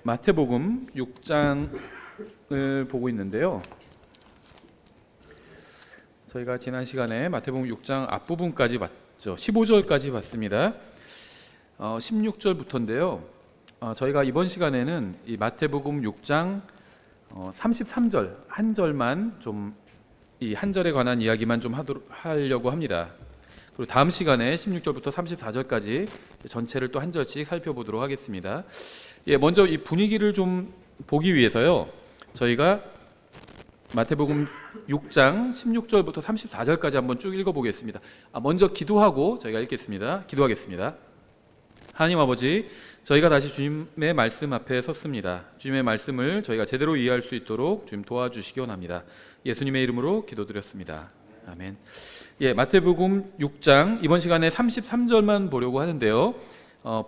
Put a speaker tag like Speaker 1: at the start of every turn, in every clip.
Speaker 1: 마태복음 6장을 보고 있는데요. 저희가 지난 시간에 마태복음 6장 앞부분까지 봤죠. 15절까지 봤습니다. 16절부터인데요. 저희가 이번 시간에는 이 마태복음 6장 33절 한 절만 좀 이 한 절에 관한 이야기만 좀 하려고 합니다. 그리고 다음 시간에 16절부터 34절까지 전체를 또 한 절씩 살펴보도록 하겠습니다. 먼저 이 분위기를 좀 보기 위해서요. 저희가 마태복음 6장 16절부터 34절까지 한번 쭉 읽어보겠습니다. 먼저 기도하고 저희가 읽겠습니다. 기도하겠습니다. 하나님 아버지, 저희가 다시 주님의 말씀 앞에 섰습니다. 주님의 말씀을 저희가 제대로 이해할 수 있도록 주님 도와주시기 원합니다. 예수님의 이름으로 기도드렸습니다. 아멘. 마태복음 6장 이번 시간에 33절만 보려고 하는데요.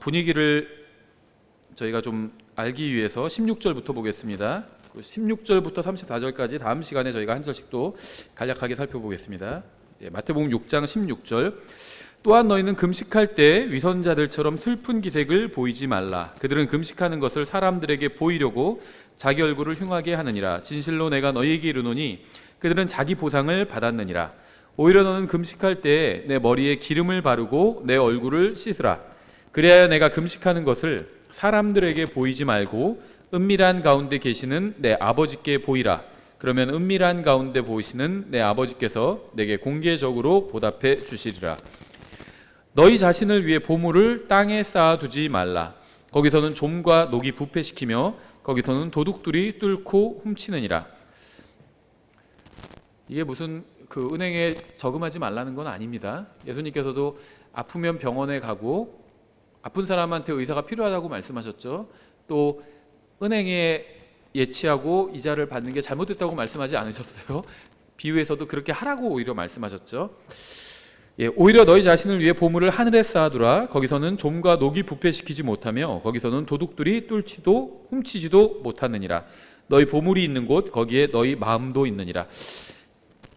Speaker 1: 분위기를 저희가 좀 알기 위해서 16절부터 보겠습니다. 16절부터 34절까지 다음 시간에 저희가 한 절씩 또 간략하게 살펴보겠습니다. 마태복음 6장 16절. 또한 너희는 금식할 때 위선자들처럼 슬픈 기색을 보이지 말라. 그들은 금식하는 것을 사람들에게 보이려고 자기 얼굴을 흉하게 하느니라. 진실로 내가 너희에게 이르노니 그들은 자기 보상을 받았느니라. 오히려 너는 금식할 때 내 머리에 기름을 바르고 내 얼굴을 씻으라. 그래야 내가 금식하는 것을 사람들에게 보이지 말고 은밀한 가운데 계시는 내 아버지께 보이라. 그러면 은밀한 가운데 보이시는 내 아버지께서 내게 공개적으로 보답해 주시리라. 너희 자신을 위해 보물을 땅에 쌓아두지 말라. 거기서는 좀과 녹이 부패시키며 거기서는 도둑들이 뚫고 훔치느니라. 이게 무슨 은행에 저금하지 말라는 건 아닙니다. 예수님께서도 아프면 병원에 가고 아픈 사람한테 의사가 필요하다고 말씀하셨죠. 또 은행에 예치하고 이자를 받는 게 잘못됐다고 말씀하지 않으셨어요. 비유에서도 그렇게 하라고 오히려 말씀하셨죠. 오히려 너희 자신을 위해 보물을 하늘에 쌓아두라. 거기서는 좀과 녹이 부패시키지 못하며 거기서는 도둑들이 뚫지도 훔치지도 못하느니라. 너희 보물이 있는 곳 거기에 너희 마음도 있느니라.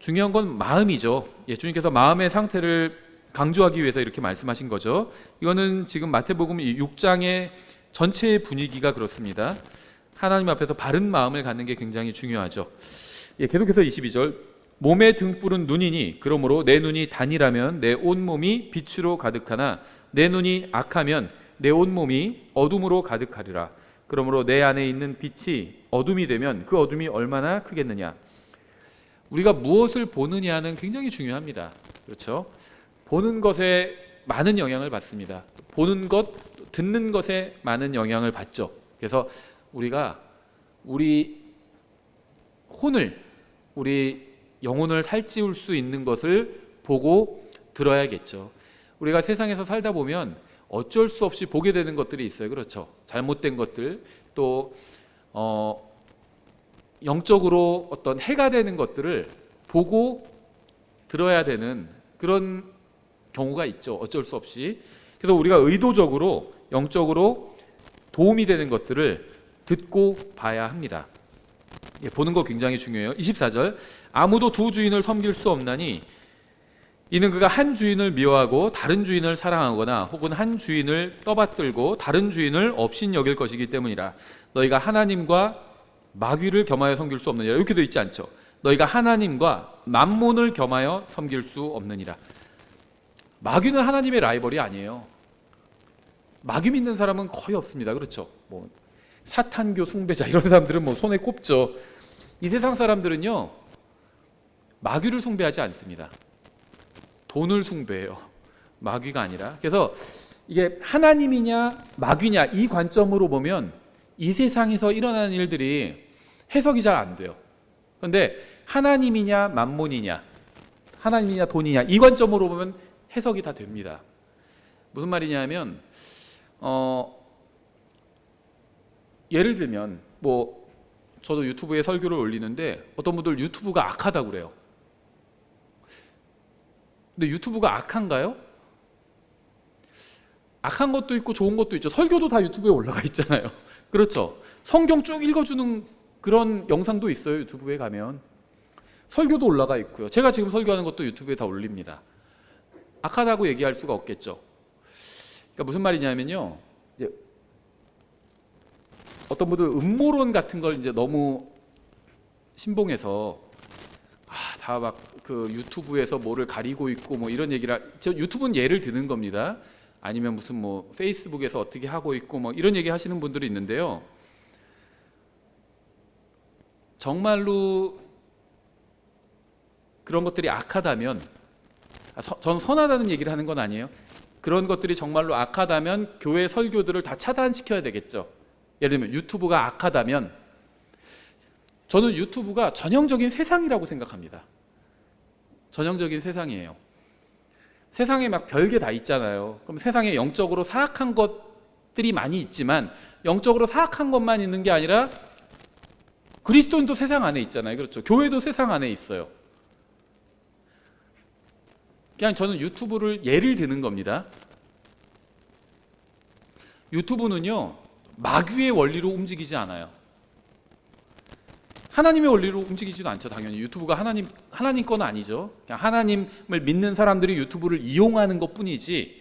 Speaker 1: 중요한 건 마음이죠. 주님께서 마음의 상태를 강조하기 위해서 이렇게 말씀하신 거죠. 이거는 지금 마태복음 6장의 전체의 분위기가 그렇습니다. 하나님 앞에서 바른 마음을 갖는 게 굉장히 중요하죠. 계속해서 22절. 몸의 등불은 눈이니 그러므로 내 눈이 단이라면 내 온몸이 빛으로 가득하나 내 눈이 악하면 내 온몸이 어둠으로 가득하리라. 그러므로 내 안에 있는 빛이 어둠이 되면 그 어둠이 얼마나 크겠느냐. 우리가 무엇을 보느냐는 굉장히 중요합니다. 그렇죠? 보는 것에 많은 영향을 받습니다. 보는 것, 듣는 것에 많은 영향을 받죠. 그래서 우리가 우리 혼을, 우리 영혼을 살찌울 수 있는 것을 보고 들어야겠죠. 우리가 세상에서 살다 보면 어쩔 수 없이 보게 되는 것들이 있어요. 그렇죠? 잘못된 것들, 또 영적으로 어떤 해가 되는 것들을 보고 들어야 되는 그런 경우가 있죠. 어쩔 수 없이. 그래서 우리가 의도적으로 영적으로 도움이 되는 것들을 듣고 봐야 합니다. 보는 거 굉장히 중요해요. 24절. 아무도 두 주인을 섬길 수 없나니 이는 그가 한 주인을 미워하고 다른 주인을 사랑하거나 혹은 한 주인을 떠받들고 다른 주인을 업신여길 것이기 때문이라. 너희가 하나님과 마귀를 겸하여 섬길 수 없느니라. 이렇게도 있지 않죠. 너희가 하나님과 만몬을 겸하여 섬길 수 없느니라. 마귀는 하나님의 라이벌이 아니에요. 마귀 믿는 사람은 거의 없습니다. 그렇죠? 사탄교 숭배자 이런 사람들은 손에 꼽죠. 이 세상 사람들은요, 마귀를 숭배하지 않습니다. 돈을 숭배해요. 마귀가 아니라. 그래서 이게 하나님이냐 마귀냐 이 관점으로 보면 이 세상에서 일어나는 일들이 해석이 잘 안 돼요. 그런데 하나님이냐 만몬이냐, 하나님이냐 돈이냐 이 관점으로 보면 해석이 다 됩니다. 무슨 말이냐면 예를 들면 저도 유튜브에 설교를 올리는데 어떤 분들 유튜브가 악하다고 그래요. 근데 유튜브가 악한가요? 악한 것도 있고 좋은 것도 있죠. 설교도 다 유튜브에 올라가 있잖아요. 그렇죠? 성경 쭉 읽어주는 그런 영상도 있어요. 유튜브에 가면 설교도 올라가 있고요. 제가 지금 설교하는 것도 유튜브에 다 올립니다. 악하다고 얘기할 수가 없겠죠. 그러니까 무슨 말이냐면요, 이제 어떤 분들은 음모론 같은 걸 이제 너무 신봉해서 다 막 그 유튜브에서 뭐를 가리고 있고 뭐 이런 얘기를 저 유튜브는 예를 드는 겁니다. 아니면 무슨 뭐 페이스북에서 어떻게 하고 있고 뭐 이런 얘기 하시는 분들이 있는데요. 정말로 그런 것들이 악하다면, 전 선하다는 얘기를 하는 건 아니에요. 그런 것들이 정말로 악하다면 교회 설교들을 다 차단시켜야 되겠죠. 예를 들면 유튜브가 악하다면, 저는 유튜브가 전형적인 세상이라고 생각합니다. 전형적인 세상이에요. 세상에 막 별게 다 있잖아요. 그럼 세상에 영적으로 사악한 것들이 많이 있지만, 영적으로 사악한 것만 있는 게 아니라 그리스도인도 세상 안에 있잖아요. 그렇죠. 교회도 세상 안에 있어요. 그냥 저는 유튜브를 예를 드는 겁니다. 유튜브는요, 마귀의 원리로 움직이지 않아요. 하나님의 원리로 움직이지도 않죠. 당연히 유튜브가 하나님 건 아니죠. 그냥 하나님을 믿는 사람들이 유튜브를 이용하는 것뿐이지,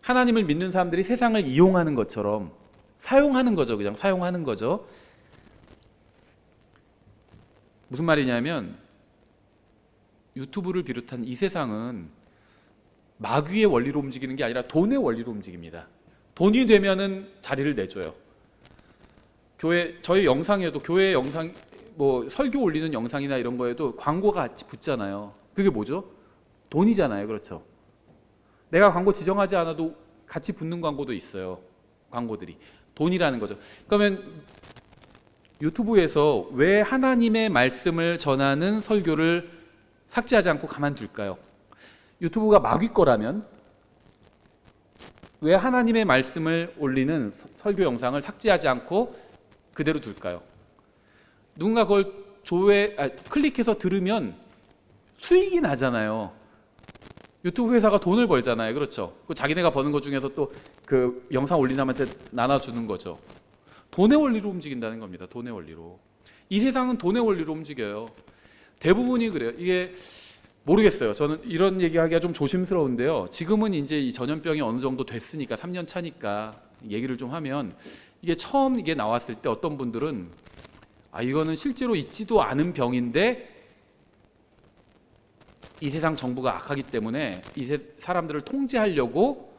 Speaker 1: 하나님을 믿는 사람들이 세상을 이용하는 것처럼 사용하는 거죠. 그냥 사용하는 거죠. 무슨 말이냐면, 유튜브를 비롯한 이 세상은 마귀의 원리로 움직이는 게 아니라 돈의 원리로 움직입니다. 돈이 되면은 자리를 내줘요. 저희 영상에도, 교회 영상, 뭐 설교 올리는 영상이나 이런 거에도 광고가 같이 붙잖아요. 그게 뭐죠? 돈이잖아요. 그렇죠. 내가 광고 지정하지 않아도 같이 붙는 광고도 있어요. 광고들이 돈이라는 거죠. 그러면 유튜브에서 왜 하나님의 말씀을 전하는 설교를 삭제하지 않고 가만둘까요? 유튜브가 마귀 거라면 왜 하나님의 말씀을 올리는 설교 영상을 삭제하지 않고 그대로 둘까요? 누군가 그걸 클릭해서 들으면 수익이 나잖아요. 유튜브 회사가 돈을 벌잖아요. 그렇죠. 자기네가 버는 것 중에서 또 그 영상 올린 사람한테 나눠주는 거죠. 돈의 원리로 움직인다는 겁니다. 돈의 원리로. 이 세상은 돈의 원리로 움직여요. 대부분이 그래요. 이게 모르겠어요. 저는 이런 얘기하기가 좀 조심스러운데요. 지금은 이제 이 전염병이 어느 정도 됐으니까, 3년 차니까 얘기를 좀 하면, 이게 처음 이게 나왔을 때 어떤 분들은 이거는 실제로 있지도 않은 병인데 이 세상 정부가 악하기 때문에 사람들을 통제하려고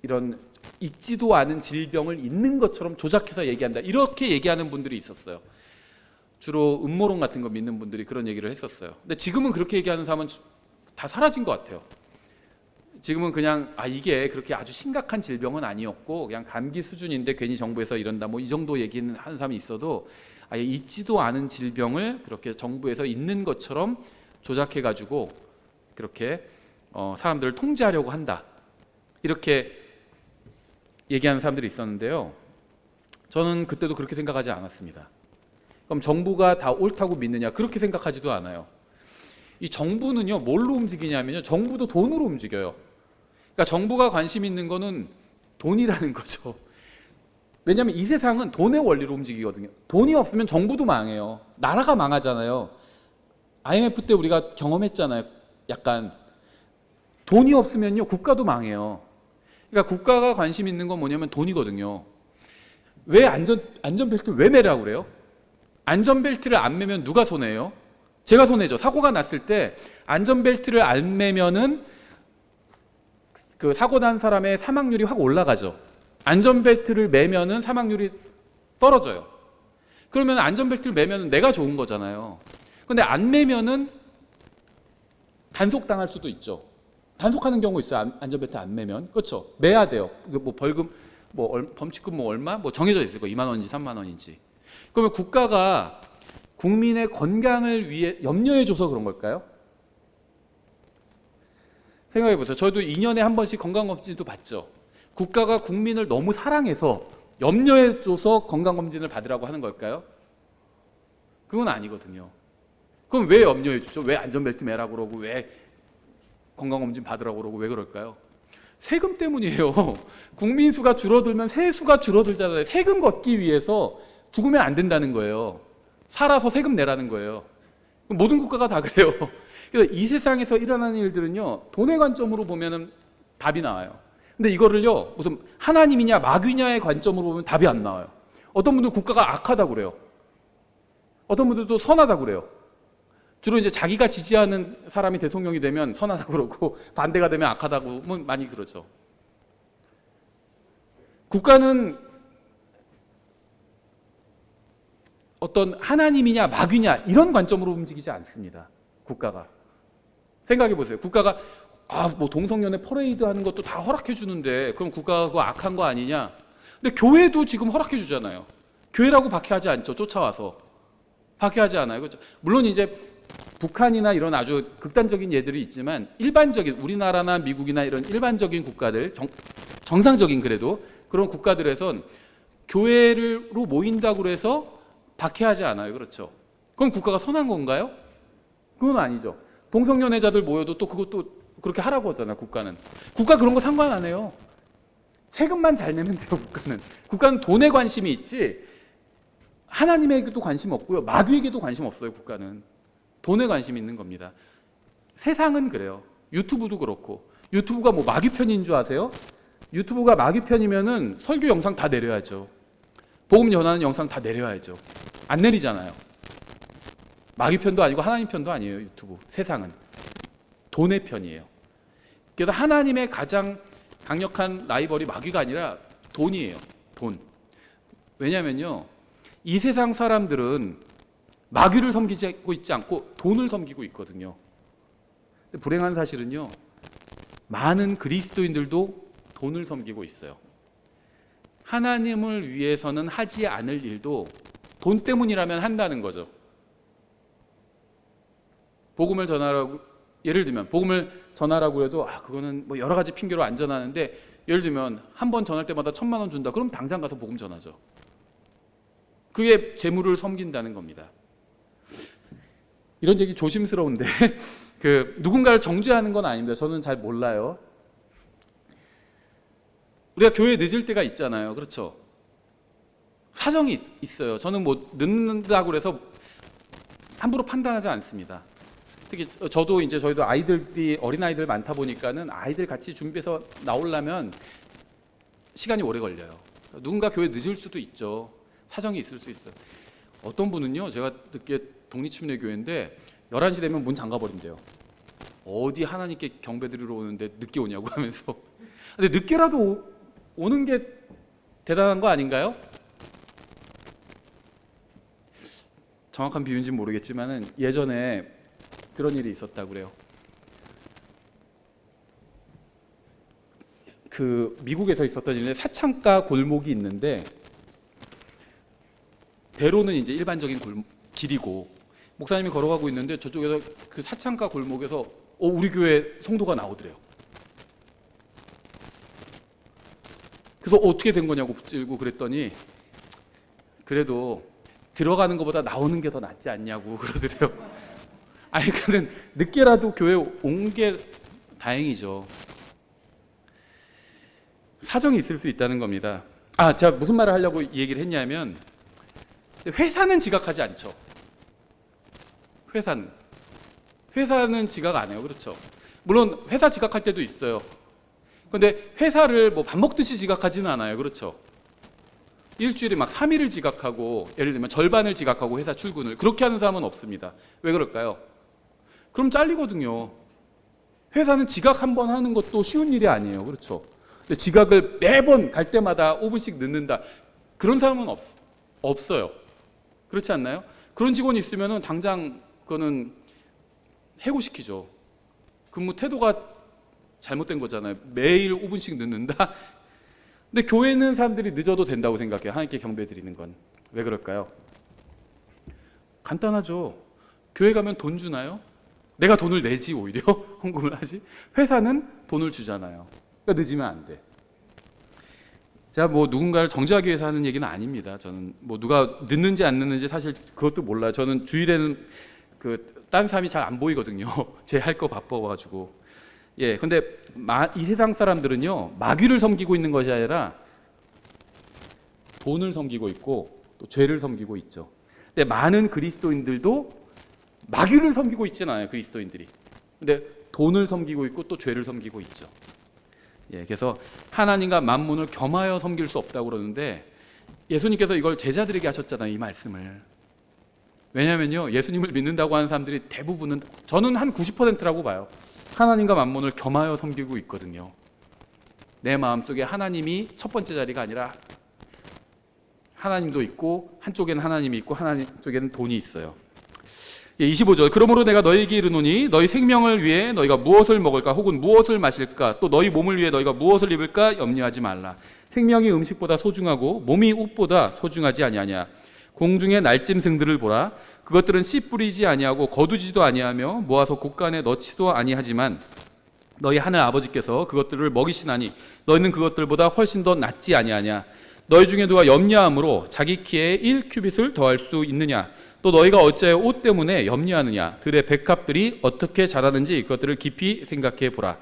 Speaker 1: 이런 있지도 않은 질병을 있는 것처럼 조작해서 얘기한다, 이렇게 얘기하는 분들이 있었어요. 주로 음모론 같은 거 믿는 분들이 그런 얘기를 했었어요. 근데 지금은 그렇게 얘기하는 사람은 다 사라진 것 같아요. 지금은 그냥 이게 그렇게 아주 심각한 질병은 아니었고 그냥 감기 수준인데 괜히 정부에서 이런다, 뭐 이 정도 얘기는 하는 사람이 있어도 아예 있지도 않은 질병을 그렇게 정부에서 있는 것처럼 조작해가지고 그렇게 사람들을 통제하려고 한다, 이렇게 얘기하는 사람들이 있었는데요. 저는 그때도 그렇게 생각하지 않았습니다. 그럼 정부가 다 옳다고 믿느냐? 그렇게 생각하지도 않아요. 이 정부는요, 뭘로 움직이냐면요, 정부도 돈으로 움직여요. 그러니까 정부가 관심 있는 거는 돈이라는 거죠. 왜냐하면 이 세상은 돈의 원리로 움직이거든요. 돈이 없으면 정부도 망해요. 나라가 망하잖아요. IMF 때 우리가 경험했잖아요. 약간 돈이 없으면요, 국가도 망해요. 그러니까 국가가 관심 있는 건 뭐냐면 돈이거든요. 왜 안전벨트를 왜 매라고 그래요? 안전벨트를 안 매면 누가 손해예요? 제가 손해죠. 사고가 났을 때 안전벨트를 안 매면은 그 사고 난 사람의 사망률이 확 올라가죠. 안전벨트를 매면은 사망률이 떨어져요. 그러면 안전벨트를 매면은 내가 좋은 거잖아요. 근데 안 매면은 단속당할 수도 있죠. 단속하는 경우 있어요. 안전벨트 안 매면. 그렇죠. 매야 돼요. 뭐 벌금, 범칙금 얼마? 정해져 있을 거예요. 2만 원인지 3만 원인지. 그러면 국가가 국민의 건강을 위해 염려해줘서 그런 걸까요? 생각해 보세요. 저도 2년에 한 번씩 건강검진도 받죠. 국가가 국민을 너무 사랑해서 염려해줘서 건강검진을 받으라고 하는 걸까요? 그건 아니거든요. 그럼 왜 염려해주죠? 왜 안전벨트 매라고 그러고 왜 건강검진 받으라고 그러고 왜 그럴까요? 세금 때문이에요. 국민 수가 줄어들면 세수가 줄어들잖아요. 세금 걷기 위해서 죽으면 안 된다는 거예요. 살아서 세금 내라는 거예요. 모든 국가가 다 그래요. 그래서 이 세상에서 일어나는 일들은요, 돈의 관점으로 보면은 답이 나와요. 근데 이거를요, 무슨 하나님이냐 마귀냐의 관점으로 보면 답이 안 나와요. 어떤 분들 국가가 악하다고 그래요. 어떤 분들도 선하다고 그래요. 주로 이제 자기가 지지하는 사람이 대통령이 되면 선하다고 그러고 반대가 되면 악하다고 많이 그러죠. 국가는 어떤 하나님이냐 마귀냐 이런 관점으로 움직이지 않습니다. 국가가. 생각해 보세요. 국가가 뭐 동성연애 퍼레이드 하는 것도 다 허락해 주는데 그럼 국가가 그거 악한 거 아니냐? 근데 교회도 지금 허락해 주잖아요. 교회라고 박해하지 않죠. 쫓아와서. 박해하지 않아요. 그렇죠? 물론 이제 북한이나 이런 아주 극단적인 예들이 있지만 일반적인 우리나라나 미국이나 이런 일반적인 국가들 정상적인 그래도 그런 국가들에선 교회로 모인다고 해서 박해하지 않아요. 그렇죠? 그럼 국가가 선한 건가요? 그건 아니죠. 동성연애자들 모여도 또 그것도 그렇게 하라고 하잖아요. 국가는. 국가 그런 거 상관 안 해요. 세금만 잘 내면 돼요. 국가는. 국가는 돈에 관심이 있지 하나님에게도 관심 없고요. 마귀에게도 관심 없어요. 국가는. 돈에 관심이 있는 겁니다. 세상은 그래요. 유튜브도 그렇고. 유튜브가 뭐 마귀 편인 줄 아세요? 유튜브가 마귀 편이면은 설교 영상 다 내려야죠. 복음 전하는 영상 다 내려야죠. 안 내리잖아요. 마귀 편도 아니고 하나님 편도 아니에요. 유튜브. 세상은. 돈의 편이에요. 그래서 하나님의 가장 강력한 라이벌이 마귀가 아니라 돈이에요. 돈. 왜냐면요. 이 세상 사람들은 마귀를 섬기고 있지 않고 돈을 섬기고 있거든요. 근데 불행한 사실은요. 많은 그리스도인들도 돈을 섬기고 있어요. 하나님을 위해서는 하지 않을 일도 돈 때문이라면 한다는 거죠. 복음을 전하라고 예를 들면 복음을 전하라고 해도 그거는 뭐 여러 가지 핑계로 안 전하는데 예를 들면 한 번 전할 때마다 1,000만 원 준다. 그럼 당장 가서 복음 전하죠. 그게 재물을 섬긴다는 겁니다. 이런 얘기 조심스러운데 누군가를 정죄하는 건 아닙니다. 저는 잘 몰라요. 우리가 교회에 늦을 때가 있잖아요. 그렇죠? 사정이 있어요. 저는 뭐 늦는다고 해서 함부로 판단하지 않습니다. 특히 저희도 아이들이 어린아이들 많다 보니까는 아이들 같이 준비해서 나오려면 시간이 오래 걸려요. 누군가 교회 늦을 수도 있죠. 사정이 있을 수 있어요. 어떤 분은요. 제가 듣기에 독립침례교회인데 11시 되면 문 잠가버린대요. 어디 하나님께 경배드리러 오는데 늦게 오냐고 하면서. 근데 늦게라도 오는 게 대단한 거 아닌가요? 정확한 비유인지는 모르겠지만 예전에 그런 일이 있었다고 그래요. 미국에서 있었던 일인데 사창가 골목이 있는데 대로는 이제 일반적인 길이고 목사님이 걸어가고 있는데 저쪽에서 그 사창가 골목에서 우리 교회 성도가 나오더래요. 그래서 어떻게 된 거냐고 붙들고 그랬더니 그래도 들어가는 것보다 나오는 게 더 낫지 않냐고 그러더래요. 그는 늦게라도 교회 온 게 다행이죠. 사정이 있을 수 있다는 겁니다. 제가 무슨 말을 하려고 이 얘기를 했냐면 회사는 지각하지 않죠. 회사는 지각 안 해요. 그렇죠? 물론 회사 지각할 때도 있어요. 그런데 회사를 뭐 밥 먹듯이 지각하지는 않아요. 그렇죠? 일주일에 막 3일을 지각하고 예를 들면 절반을 지각하고 회사 출근을 그렇게 하는 사람은 없습니다. 왜 그럴까요? 그럼 잘리거든요. 회사는 지각 한 번 하는 것도 쉬운 일이 아니에요. 그렇죠? 근데 지각을 매번 갈 때마다 5분씩 늦는다. 그런 사람은 없어요. 그렇지 않나요? 그런 직원이 있으면 당장 그거는 해고시키죠. 근무 태도가 잘못된 거잖아요. 매일 5분씩 늦는다. 근데 교회는 사람들이 늦어도 된다고 생각해요. 하나님께 경배드리는 건. 왜 그럴까요? 간단하죠. 교회 가면 돈 주나요? 내가 돈을 내지 오히려 헌금을 하지. 회사는 돈을 주잖아요. 그러니까 늦으면 안 돼. 제가 뭐 누군가를 정죄하기 위해서 하는 얘기는 아닙니다. 저는 뭐 누가 늦는지 안 늦는지 사실 그것도 몰라요. 저는 주일에는 다른 사람이 잘 안 보이거든요. 제 할 거 바빠가지고. 근데 이 세상 사람들은요 마귀를 섬기고 있는 것이 아니라 돈을 섬기고 있고 또 죄를 섬기고 있죠. 근데 많은 그리스도인들도 마귀를 섬기고 있지는 않아요. 그리스도인들이. 근데 돈을 섬기고 있고 또 죄를 섬기고 있죠. 그래서 하나님과 만문을 겸하여 섬길 수 없다고 그러는데 예수님께서 이걸 제자들에게 하셨잖아요, 이 말씀을. 왜냐하면요, 예수님을 믿는다고 하는 사람들이 대부분은, 저는 한 90%라고 봐요, 하나님과 만몬을 겸하여 섬기고 있거든요. 내 마음속에 하나님이 첫 번째 자리가 아니라 하나님도 있고, 한쪽에는 하나님이 있고 한쪽에는 돈이 있어요. 25절, 그러므로 내가 너희에게 이르노니 너희 생명을 위해 너희가 무엇을 먹을까 혹은 무엇을 마실까, 또 너희 몸을 위해 너희가 무엇을 입을까 염려하지 말라. 생명이 음식보다 소중하고 몸이 옷보다 소중하지 아니하냐. 공중의 날짐승들을 보라. 그것들은 씨 뿌리지 아니하고 거두지도 아니하며 모아서 곳간에 넣지도 아니하지만 너희 하늘 아버지께서 그것들을 먹이시나니 너희는 그것들보다 훨씬 더 낫지 아니하냐. 너희 중에 누가 염려함으로 자기 키에 1규빗을 더할 수 있느냐. 또 너희가 어찌하여 옷 때문에 염려하느냐. 들의 백합들이 어떻게 자라는지 그것들을 깊이 생각해 보라.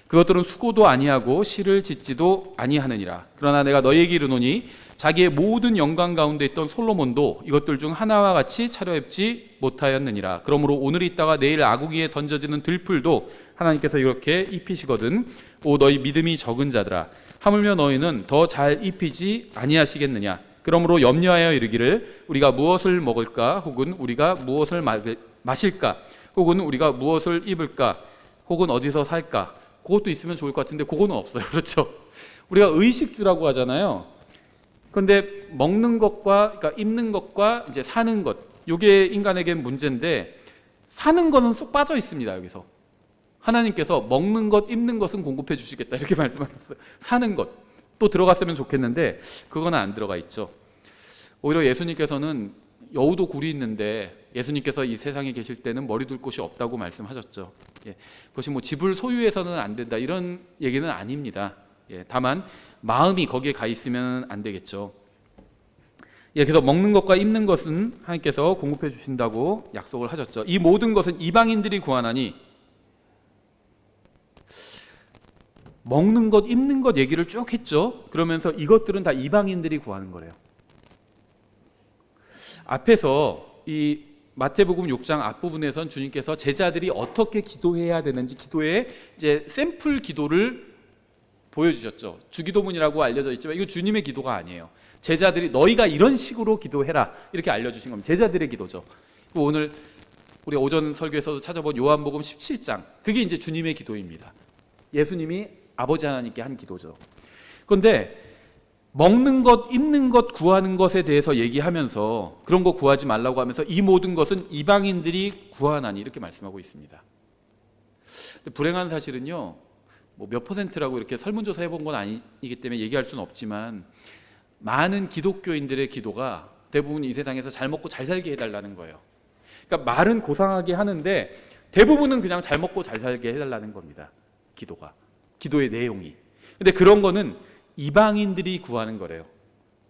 Speaker 1: 그것들은 수고도 아니하고 실을 짓지도 아니하느니라. 그러나 내가 너희에게 이르노니 자기의 모든 영광 가운데 있던 솔로몬도 이것들 중 하나와 같이 차려입지 못하였느니라. 그러므로 오늘 있다가 내일 아궁이에 던져지는 들풀도 하나님께서 이렇게 입히시거든. 오 너희 믿음이 적은 자들아, 하물며 너희는 더 잘 입히지 아니하시겠느냐. 그러므로 염려하여 이르기를 우리가 무엇을 먹을까 혹은 우리가 무엇을 마실까 혹은 우리가 무엇을 입을까 혹은 어디서 살까. 그것도 있으면 좋을 것 같은데 그거는 없어요. 그렇죠? 우리가 의식주라고 하잖아요. 그런데 먹는 것과, 그러니까 입는 것과 이제 사는 것, 이게 인간에겐 문제인데, 사는 것은 쏙 빠져 있습니다. 여기서 하나님께서 먹는 것, 입는 것은 공급해 주시겠다 이렇게 말씀하셨어요. 사는 것 또 들어갔으면 좋겠는데 그건 안 들어가 있죠. 오히려 예수님께서는 여우도 굴이 있는데 예수님께서 이 세상에 계실 때는 머리 둘 곳이 없다고 말씀하셨죠. 예, 그것이 뭐 집을 소유해서는 안 된다 이런 얘기는 아닙니다. 예, 다만 마음이 거기에 가 있으면 안 되겠죠. 예, 그래서 먹는 것과 입는 것은 하나님께서 공급해 주신다고 약속을 하셨죠. 이 모든 것은 이방인들이 구하나니, 먹는 것, 입는 것 얘기를 쭉 했죠. 그러면서 이것들은 다 이방인들이 구하는 거래요. 앞에서 이 마태복음 6장 앞부분에선 주님께서 제자들이 어떻게 기도해야 되는지 기도의 이제 샘플 기도를 보여주셨죠. 주기도문이라고 알려져 있지만 이거 주님의 기도가 아니에요. 제자들이 너희가 이런 식으로 기도해라 이렇게 알려주신 겁니다. 제자들의 기도죠. 오늘 우리 오전 설교에서도 찾아본 요한복음 17장, 그게 이제 주님의 기도입니다. 예수님이 아버지 하나님께 한 기도죠. 그런데 먹는 것, 입는 것 구하는 것에 대해서 얘기하면서 그런 거 구하지 말라고 하면서 이 모든 것은 이방인들이 구하나니 이렇게 말씀하고 있습니다. 불행한 사실은요, 뭐 몇 퍼센트라고 이렇게 설문조사 해본 건 아니기 때문에 얘기할 수는 없지만 많은 기독교인들의 기도가 대부분 이 세상에서 잘 먹고 잘 살게 해달라는 거예요. 그러니까 말은 고상하게 하는데 대부분은 그냥 잘 먹고 잘 살게 해달라는 겁니다. 기도가, 기도의 내용이. 근데 그런 거는 이방인들이 구하는 거래요.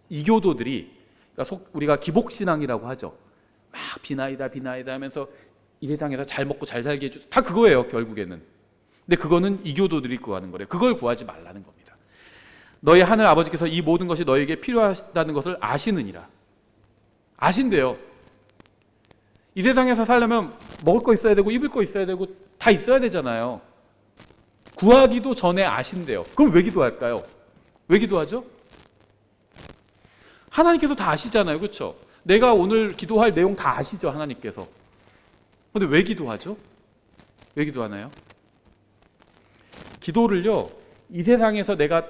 Speaker 1: 이교도들이, 그러니까 우리가 기복신앙이라고 하죠. 막 비나이다 하면서 이 세상에서 잘 먹고 잘 살게 해주, 다 그거예요 결국에는. 근데 그거는 이교도들이 구하는 거래요. 그걸 구하지 말라는 겁니다. 너희 하늘 아버지께서 이 모든 것이 너에게 필요하다는 것을 아시느니라. 아신대요. 이 세상에서 살려면 먹을 거 있어야 되고 입을 거 있어야 되고 다 있어야 되잖아요. 구하기도 전에 아신대요. 그럼 왜 기도할까요? 왜 기도하죠? 하나님께서 다 아시잖아요. 그렇죠? 내가 오늘 기도할 내용 다 아시죠, 하나님께서. 그런데 왜 기도하죠? 왜 기도하나요? 기도를요, 이 세상에서 내가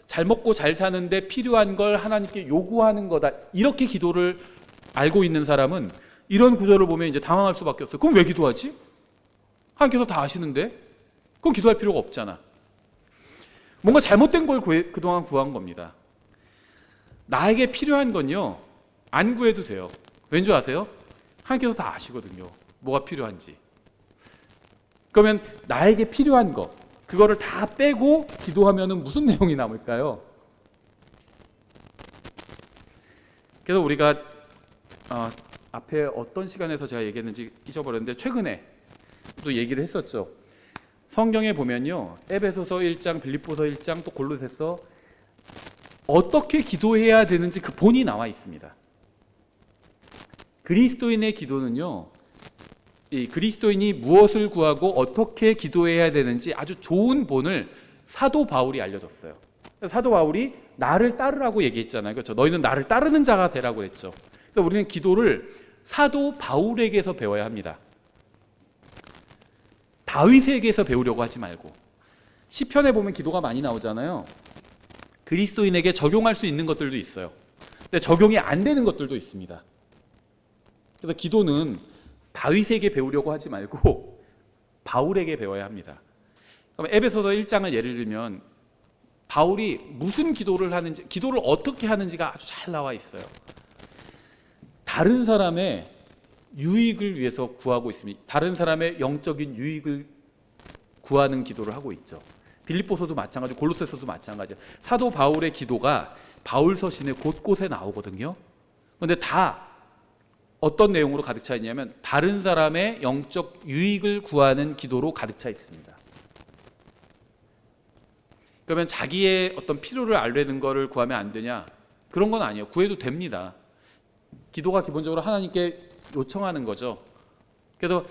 Speaker 1: 잘 먹고 잘 사는데 필요한 걸 하나님께 요구하는 거다, 이렇게 기도를 알고 있는 사람은 이런 구절을 보면 이제 당황할 수밖에 없어요. 그럼 왜 기도하지? 하나님께서 다 아시는데? 그럼 기도할 필요가 없잖아. 뭔가 잘못된 걸 그동안 구한 겁니다. 나에게 필요한 건요, 안 구해도 돼요. 왠지 아세요? 하나님께서 다 아시거든요. 뭐가 필요한지. 그러면 나에게 필요한 거, 그거를 다 빼고 기도하면은 무슨 내용이 남을까요? 그래서 우리가 앞에 어떤 시간에서 제가 얘기했는지 잊어버렸는데 최근에 또 얘기를 했었죠. 성경에 보면요, 에베소서 1장, 빌립보서 1장, 또 골로새서 어떻게 기도해야 되는지 그 본이 나와 있습니다. 그리스도인의 기도는요, 이 그리스도인이 무엇을 구하고 어떻게 기도해야 되는지 아주 좋은 본을 사도 바울이 알려줬어요. 사도 바울이 나를 따르라고 얘기했잖아요. 그렇죠? 너희는 나를 따르는 자가 되라고 그랬죠. 그래서 우리는 기도를 사도 바울에게서 배워야 합니다. 다윗에게서 배우려고 하지 말고. 시편에 보면 기도가 많이 나오잖아요. 그리스도인에게 적용할 수 있는 것들도 있어요. 근데 적용이 안 되는 것들도 있습니다. 그래서 기도는 다윗에게 배우려고 하지 말고 바울에게 배워야 합니다. 그럼 에베소서 1장을 예를 들면 바울이 무슨 기도를 하는지, 기도를 어떻게 하는지가 아주 잘 나와 있어요. 다른 사람의 유익을 위해서 구하고 있습니다. 다른 사람의 영적인 유익을 구하는 기도를 하고 있죠. 빌립보서도 마찬가지고 골로새서도 마찬가지예요. 사도 바울의 기도가 바울 서신에 곳곳에 나오거든요. 그런데 다 어떤 내용으로 가득 차 있냐면 다른 사람의 영적 유익을 구하는 기도로 가득 차 있습니다. 그러면 자기의 어떤 필요를 알려는 거를 구하면 안 되냐? 그런 건 아니에요. 구해도 됩니다. 기도가 기본적으로 하나님께 요청하는 거죠. 그래서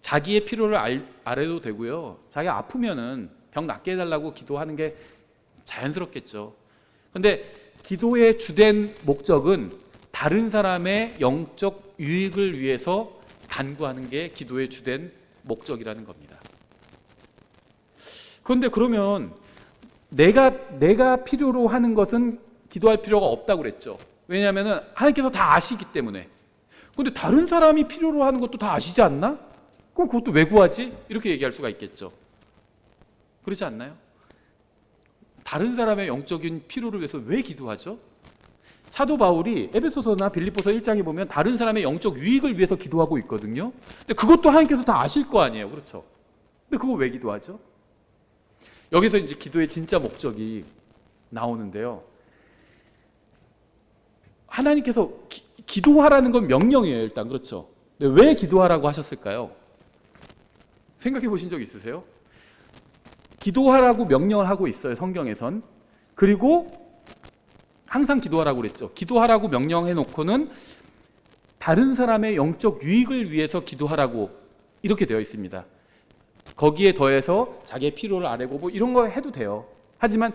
Speaker 1: 자기의 필요를 알아도 되고요. 자기가 아프면은 병 낫게 해달라고 기도하는 게 자연스럽겠죠. 그런데 기도의 주된 목적은 다른 사람의 영적 유익을 위해서 간구하는 게 기도의 주된 목적이라는 겁니다. 그런데 그러면 내가 필요로 하는 것은 기도할 필요가 없다고 그랬죠. 왜냐하면 하나님께서 다 아시기 때문에. 그런데 다른 사람이 필요로 하는 것도 다 아시지 않나? 그럼 그것도 왜 구하지? 이렇게 얘기할 수가 있겠죠. 그렇지 않나요? 다른 사람의 영적인 필요를 위해서 왜 기도하죠? 사도 바울이 에베소서나 빌립보서 1장에 보면 다른 사람의 영적 유익을 위해서 기도하고 있거든요. 근데 그것도 하나님께서 다 아실 거 아니에요. 그렇죠? 근데 그거 왜 기도하죠? 여기서 이제 기도의 진짜 목적이 나오는데요. 하나님께서 기도하라는 건 명령이에요, 일단. 그렇죠? 근데 왜 기도하라고 하셨을까요? 생각해 보신 적 있으세요? 기도하라고 명령을 하고 있어요, 성경에선. 그리고 항상 기도하라고 그랬죠. 기도하라고 명령해 놓고는 다른 사람의 영적 유익을 위해서 기도하라고 이렇게 되어 있습니다. 거기에 더해서 자기의 필요를 아뢰고 뭐 이런 거 해도 돼요. 하지만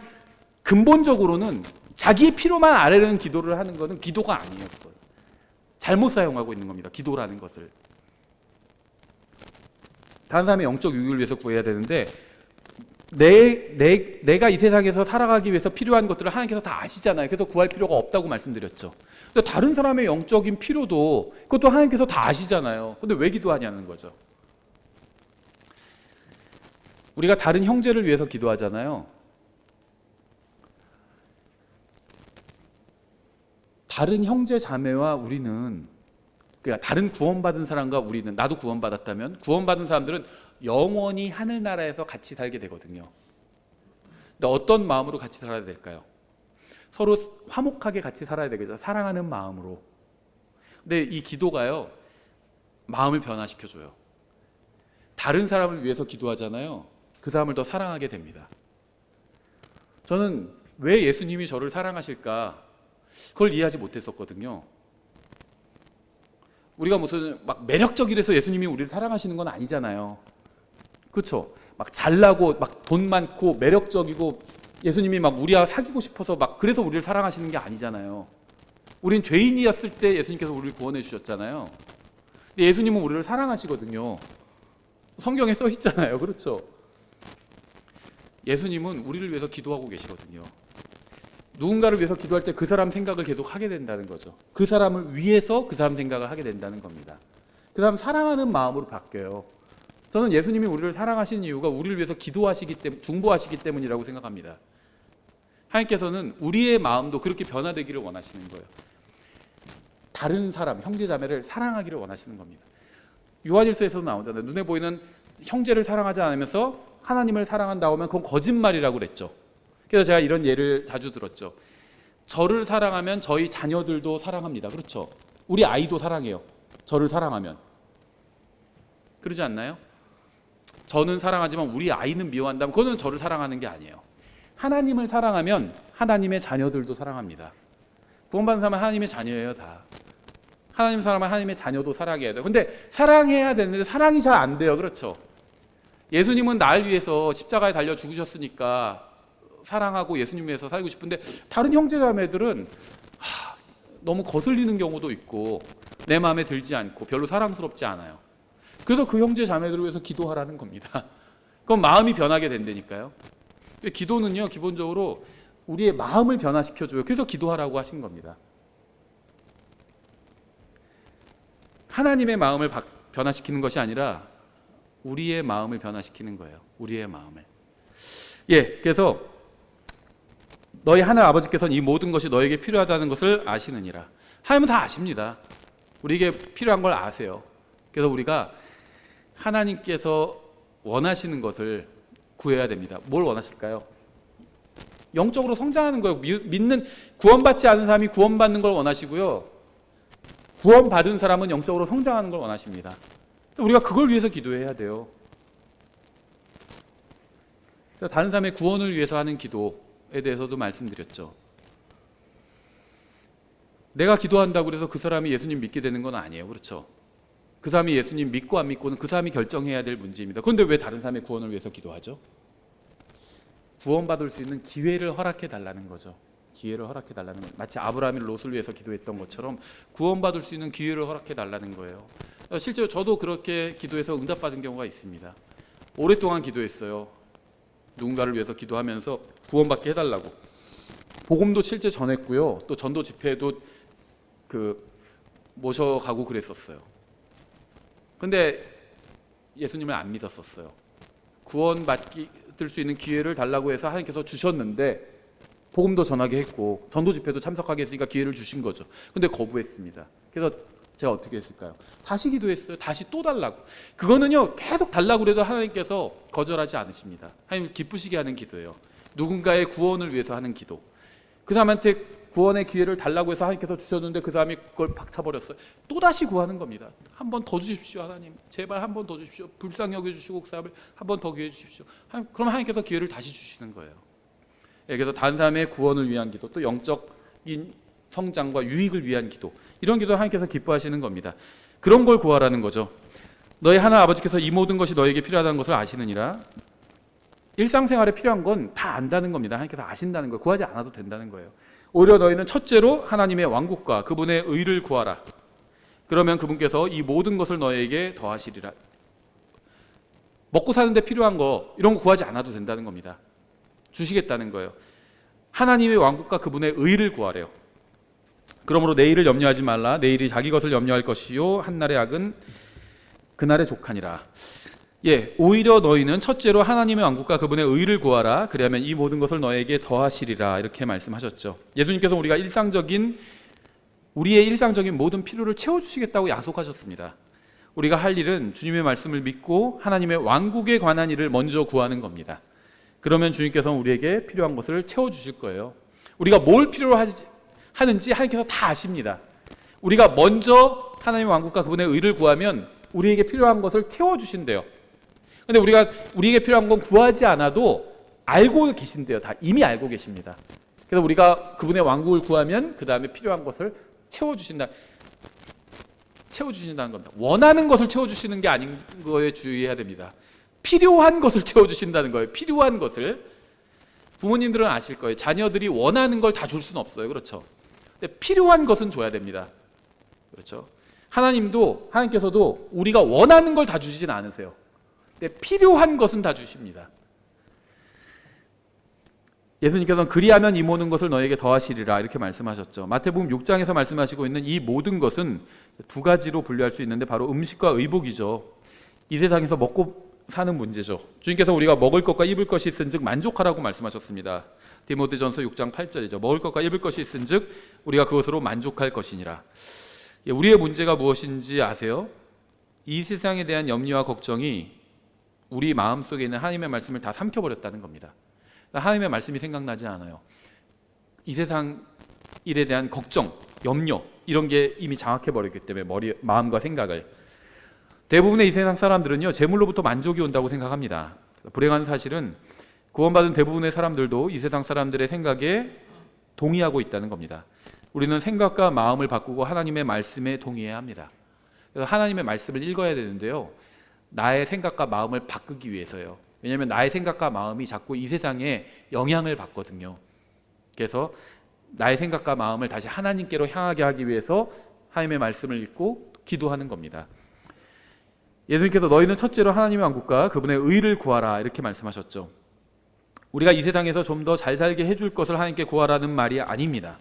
Speaker 1: 근본적으로는 자기의 필요만 아뢰는 기도를 하는 것은 기도가 아니에요. 그걸. 잘못 사용하고 있는 겁니다. 기도라는 것을. 다른 사람의 영적 유익을 위해서 구해야 되는데 내가 이 세상에서 살아가기 위해서 필요한 것들을 하나님께서 다 아시잖아요. 그래서 구할 필요가 없다고 말씀드렸죠. 근데 다른 사람의 영적인 필요도 그것도 하나님께서 다 아시잖아요. 근데 왜 기도하냐는 거죠. 우리가 다른 형제를 위해서 기도하잖아요. 다른 형제 자매와 우리는, 그러니까 다른 구원받은 사람과 우리는, 나도 구원받았다면 구원받은 사람들은 영원히 하늘나라에서 같이 살게 되거든요. 근데 어떤 마음으로 같이 살아야 될까요? 서로 화목하게 같이 살아야 되겠죠. 사랑하는 마음으로. 근데 이 기도가요, 마음을 변화시켜줘요. 다른 사람을 위해서 기도하잖아요. 그 사람을 더 사랑하게 됩니다. 저는 왜 예수님이 저를 사랑하실까? 그걸 이해하지 못했었거든요. 우리가 무슨 막 매력적이라서 예수님이 우리를 사랑하시는 건 아니잖아요. 그렇죠? 막 잘나고 막 돈 많고 매력적이고 예수님이 막 우리와 사귀고 싶어서 막 그래서 우리를 사랑하시는 게 아니잖아요. 우린 죄인이었을 때 예수님께서 우리를 구원해 주셨잖아요. 근데 예수님은 우리를 사랑하시거든요. 성경에 써 있잖아요. 그렇죠? 예수님은 우리를 위해서 기도하고 계시거든요. 누군가를 위해서 기도할 때 그 사람 생각을 계속 하게 된다는 거죠. 그 사람을 위해서 그 사람 생각을 하게 된다는 겁니다. 그 사람 사랑하는 마음으로 바뀌어요. 저는 예수님이 우리를 사랑하시는 이유가 우리를 위해서 기도하시기 때문에, 중보하시기 때문이라고 생각합니다. 하나님께서는 우리의 마음도 그렇게 변화되기를 원하시는 거예요. 다른 사람, 형제 자매를 사랑하기를 원하시는 겁니다. 요한일서에서도 나오잖아요. 눈에 보이는 형제를 사랑하지 않으면서 하나님을 사랑한다고 하면 그건 거짓말이라고 그랬죠. 그래서 제가 이런 예를 자주 들었죠. 저를 사랑하면 저희 자녀들도 사랑합니다. 그렇죠? 우리 아이도 사랑해요. 저를 사랑하면. 그러지 않나요? 저는 사랑하지만 우리 아이는 미워한다면 그거는 저를 사랑하는 게 아니에요. 하나님을 사랑하면 하나님의 자녀들도 사랑합니다. 구원받은 사람은 하나님의 자녀예요, 다. 하나님 사람은 하나님의 자녀도 사랑해야 돼요. 근데 사랑해야 되는데 사랑이 잘 안 돼요. 그렇죠? 예수님은 날 위해서 십자가에 달려 죽으셨으니까 사랑하고 예수님 위해서 살고 싶은데 다른 형제자매들은 너무 거슬리는 경우도 있고 내 마음에 들지 않고 별로 사랑스럽지 않아요. 그래서 그 형제자매들을 위해서 기도하라는 겁니다. 그럼 마음이 변하게 된다니까요. 기도는요, 기본적으로 우리의 마음을 변화시켜줘요. 그래서 기도하라고 하신 겁니다. 하나님의 마음을 변화시키는 것이 아니라 우리의 마음을 변화시키는 거예요. 우리의 마음을. 그래서 너희 하늘 아버지께서는 이 모든 것이 너에게 필요하다는 것을 아시느니라. 하나님은 다 아십니다. 우리에게 필요한 걸 아세요. 그래서 우리가 하나님께서 원하시는 것을 구해야 됩니다. 뭘 원하실까요? 영적으로 성장하는 거예요. 믿는, 구원받지 않은 사람이 구원받는 걸 원하시고요, 구원받은 사람은 영적으로 성장하는 걸 원하십니다. 우리가 그걸 위해서 기도해야 돼요. 다른 사람의 구원을 위해서 하는 기도에 대해서도 말씀드렸죠. 내가 기도한다고 해서 그 사람이 예수님 믿게 되는 건 아니에요. 그렇죠? 그 사람이 예수님 믿고 안 믿고는 그 사람이 결정해야 될 문제입니다. 그런데 왜 다른 사람의 구원을 위해서 기도하죠? 구원받을 수 있는 기회를 허락해 달라는 거죠. 기회를 허락해 달라는 거. 마치 아브라함이 롯을 위해서 기도했던 것처럼 구원받을 수 있는 기회를 허락해 달라는 거예요. 실제로 저도 그렇게 기도해서 응답받은 경우가 있습니다. 오랫동안 기도했어요. 누군가를 위해서 기도하면서 구원받게 해달라고. 복음도 실제 전했고요. 또 전도 집회도 모셔가고 그랬었어요. 근데 예수님을 안 믿었었어요. 구원받을 수 있는 기회를 달라고 해서 하나님께서 주셨는데, 복음도 전하게 했고 전도 집회도 참석하게 했으니까 기회를 주신 거죠. 근데 거부했습니다. 그래서 제가 어떻게 했을까요? 다시 기도했어요. 다시 또 달라고. 그거는요, 계속 달라고 그래도 하나님께서 거절하지 않으십니다. 하나님 기쁘시게 하는 기도예요. 누군가의 구원을 위해서 하는 기도. 그 사람한테 구원의 기회를 달라고 해서 하나님께서 주셨는데 그 사람이 그걸 박차버렸어요. 또 다시 구하는 겁니다. 한 번 더 주십시오. 하나님, 제발 한 번 더 주십시오. 불쌍히 여겨주시고 그 사람을 한 번 더 기회 주십시오. 그럼 하나님께서 기회를 다시 주시는 거예요. 그래서 다른 사람의 구원을 위한 기도, 또 영적인 성장과 유익을 위한 기도, 이런 기도 하나님께서 기뻐하시는 겁니다. 그런 걸 구하라는 거죠. 너희 하나님 아버지께서 이 모든 것이 너에게 필요하다는 것을 아시느니라. 일상생활에 필요한 건 다 안다는 겁니다. 하나님께서 아신다는 거예요. 구하지 않아도 된다는 거예요. 오히려 너희는 첫째로 하나님의 왕국과 그분의 의를 구하라. 그러면 그분께서 이 모든 것을 너에게 더하시리라. 먹고 사는데 필요한 거, 이런 거 구하지 않아도 된다는 겁니다. 주시겠다는 거예요. 하나님의 왕국과 그분의 의를 구하래요. 그러므로 내일을 염려하지 말라. 내일이 자기 것을 염려할 것이요 한날의 악은 그날의 족하니라. 오히려 너희는 첫째로 하나님의 왕국과 그분의 의를 구하라. 그러면 이 모든 것을 너에게 더하시리라. 이렇게 말씀하셨죠. 예수님께서 우리의 일상적인 모든 필요를 채워주시겠다고 약속하셨습니다. 우리가 할 일은 주님의 말씀을 믿고 하나님의 왕국에 관한 일을 먼저 구하는 겁니다. 그러면 주님께서는 우리에게 필요한 것을 채워주실 거예요. 우리가 뭘 필요로 하는지 하나님께서 다 아십니다. 우리가 먼저 하나님의 왕국과 그분의 의를 구하면 우리에게 필요한 것을 채워주신대요. 근데 우리에게 필요한 건 구하지 않아도 알고 계신대요. 다 이미 알고 계십니다. 그래서 우리가 그분의 왕국을 구하면 그 다음에 필요한 것을 채워주신다는 겁니다. 원하는 것을 채워주시는 게 아닌 거에 주의해야 됩니다. 필요한 것을 채워주신다는 거예요. 필요한 것을. 부모님들은 아실 거예요. 자녀들이 원하는 걸 다 줄 수는 없어요. 그렇죠? 근데 필요한 것은 줘야 됩니다. 그렇죠? 하나님께서도 우리가 원하는 걸 다 주시진 않으세요. 근데 필요한 것은 다 주십니다. 예수님께서는 그리하면 이 모든 것을 너에게 더하시리라 이렇게 말씀하셨죠. 마태복음 6장에서 말씀하시고 있는 이 모든 것은 두 가지로 분류할 수 있는데 바로 음식과 의복이죠. 이 세상에서 먹고 사는 문제죠. 주님께서 우리가 먹을 것과 입을 것이 있은즉 만족하라고 말씀하셨습니다. 디모데전서 6장 8절이죠. 먹을 것과 입을 것이 있은즉 우리가 그것으로 만족할 것이니라. 우리의 문제가 무엇인지 아세요? 이 세상에 대한 염려와 걱정이 우리 마음속에 있는 하나님의 말씀을 다 삼켜버렸다는 겁니다. 하나님의 말씀이 생각나지 않아요. 이 세상 일에 대한 걱정, 염려 이런 게 이미 장악해버렸기 때문에 마음과 생각을. 대부분의 이 세상 사람들은요, 재물로부터 만족이 온다고 생각합니다. 불행한 사실은 구원받은 대부분의 사람들도 이 세상 사람들의 생각에 동의하고 있다는 겁니다. 우리는 생각과 마음을 바꾸고 하나님의 말씀에 동의해야 합니다. 그래서 하나님의 말씀을 읽어야 되는데요, 나의 생각과 마음을 바꾸기 위해서요. 왜냐하면 나의 생각과 마음이 자꾸 이 세상에 영향을 받거든요. 그래서 나의 생각과 마음을 다시 하나님께로 향하게 하기 위해서 하나님의 말씀을 읽고 기도하는 겁니다. 예수님께서 너희는 첫째로 하나님의 왕국과 그분의 의를 구하라 이렇게 말씀하셨죠. 우리가 이 세상에서 좀 더 잘 살게 해줄 것을 하나님께 구하라는 말이 아닙니다.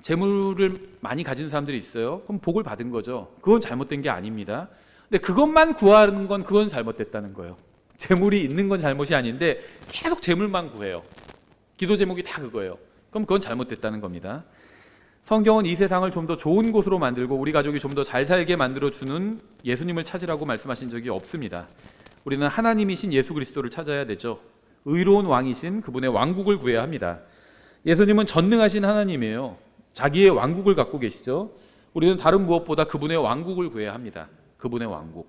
Speaker 1: 재물을 많이 가진 사람들이 있어요. 그럼 복을 받은 거죠. 그건 잘못된 게 아닙니다. 근데 그것만 구하는 건 그건 잘못됐다는 거예요. 재물이 있는 건 잘못이 아닌데 계속 재물만 구해요. 기도 제목이 다 그거예요. 그럼 그건 잘못됐다는 겁니다. 성경은 이 세상을 좀 더 좋은 곳으로 만들고 우리 가족이 좀 더 잘 살게 만들어주는 예수님을 찾으라고 말씀하신 적이 없습니다. 우리는 하나님이신 예수 그리스도를 찾아야 되죠. 의로운 왕이신 그분의 왕국을 구해야 합니다. 예수님은 전능하신 하나님이에요. 자기의 왕국을 갖고 계시죠. 우리는 다른 무엇보다 그분의 왕국을 구해야 합니다. 그분의 왕국.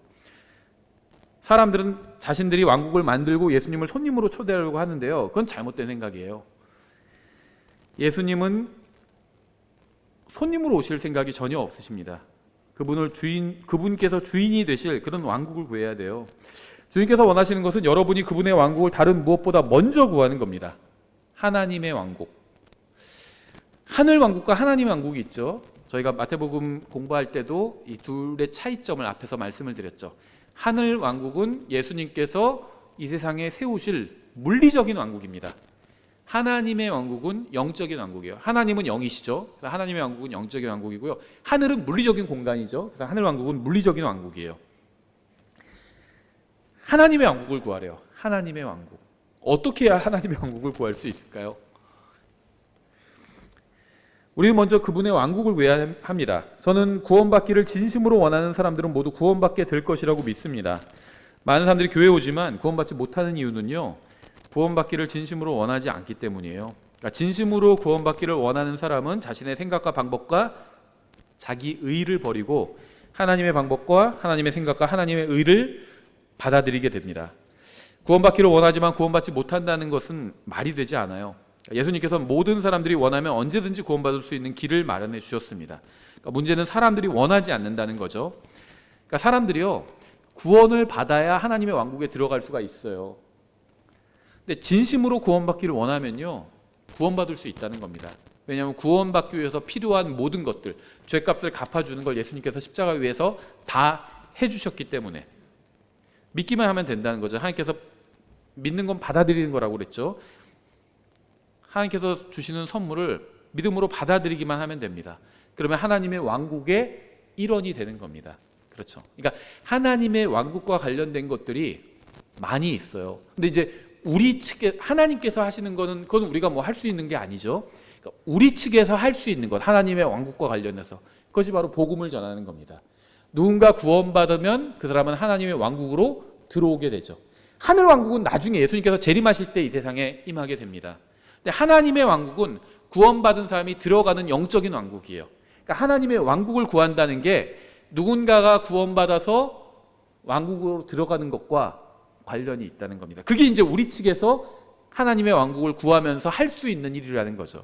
Speaker 1: 사람들은 자신들이 왕국을 만들고 예수님을 손님으로 초대하려고 하는데요. 그건 잘못된 생각이에요. 예수님은 손님으로 오실 생각이 전혀 없으십니다. 그분께서 주인이 되실 그런 왕국을 구해야 돼요. 주님께서 원하시는 것은 여러분이 그분의 왕국을 다른 무엇보다 먼저 구하는 겁니다. 하나님의 왕국. 하늘 왕국과 하나님의 왕국이 있죠. 저희가 마태복음 공부할 때도 이 둘의 차이점을 앞에서 말씀을 드렸죠. 하늘 왕국은 예수님께서 이 세상에 세우실 물리적인 왕국입니다. 하나님의 왕국은 영적인 왕국이에요. 하나님은 영이시죠. 그래서 하나님의 왕국은 영적인 왕국이고요. 하늘은 물리적인 공간이죠. 그래서 하늘 왕국은 물리적인 왕국이에요. 하나님의 왕국을 구하래요. 하나님의 왕국. 어떻게 해야 하나님의 왕국을 구할 수 있을까요? 우리는 먼저 그분의 왕국을 구해야 합니다. 저는 구원받기를 진심으로 원하는 사람들은 모두 구원받게 될 것이라고 믿습니다. 많은 사람들이 교회에 오지만 구원받지 못하는 이유는요, 구원받기를 진심으로 원하지 않기 때문이에요. 그러니까 진심으로 구원받기를 원하는 사람은 자신의 생각과 방법과 자기 의를 버리고 하나님의 방법과 하나님의 생각과 하나님의 의를 받아들이게 됩니다. 구원받기를 원하지만 구원받지 못한다는 것은 말이 되지 않아요. 예수님께서는 모든 사람들이 원하면 언제든지 구원받을 수 있는 길을 마련해 주셨습니다. 그러니까 문제는 사람들이 원하지 않는다는 거죠. 그러니까 사람들이요, 구원을 받아야 하나님의 왕국에 들어갈 수가 있어요. 근데 진심으로 구원받기를 원하면요, 구원받을 수 있다는 겁니다. 왜냐하면 구원받기 위해서 필요한 모든 것들, 죄값을 갚아주는 걸 예수님께서 십자가 위에서 다 해주셨기 때문에 믿기만 하면 된다는 거죠. 하나님께서 믿는 건 받아들이는 거라고 그랬죠. 하나님께서 주시는 선물을 믿음으로 받아들이기만 하면 됩니다. 그러면 하나님의 왕국의 일원이 되는 겁니다. 그렇죠. 그러니까 하나님의 왕국과 관련된 것들이 많이 있어요. 근데 이제 우리 측에 하나님께서 하시는 거는 그건 우리가 뭐 할 수 있는 게 아니죠. 그러니까 우리 측에서 할 수 있는 것, 하나님의 왕국과 관련해서 그것이 바로 복음을 전하는 겁니다. 누군가 구원받으면 그 사람은 하나님의 왕국으로 들어오게 되죠. 하늘 왕국은 나중에 예수님께서 재림하실 때 이 세상에 임하게 됩니다. 근데 하나님의 왕국은 구원받은 사람이 들어가는 영적인 왕국이에요. 그러니까 하나님의 왕국을 구한다는 게 누군가가 구원받아서 왕국으로 들어가는 것과 관련이 있다는 겁니다. 그게 이제 우리 측에서 하나님의 왕국을 구하면서 할 수 있는 일이라는 거죠.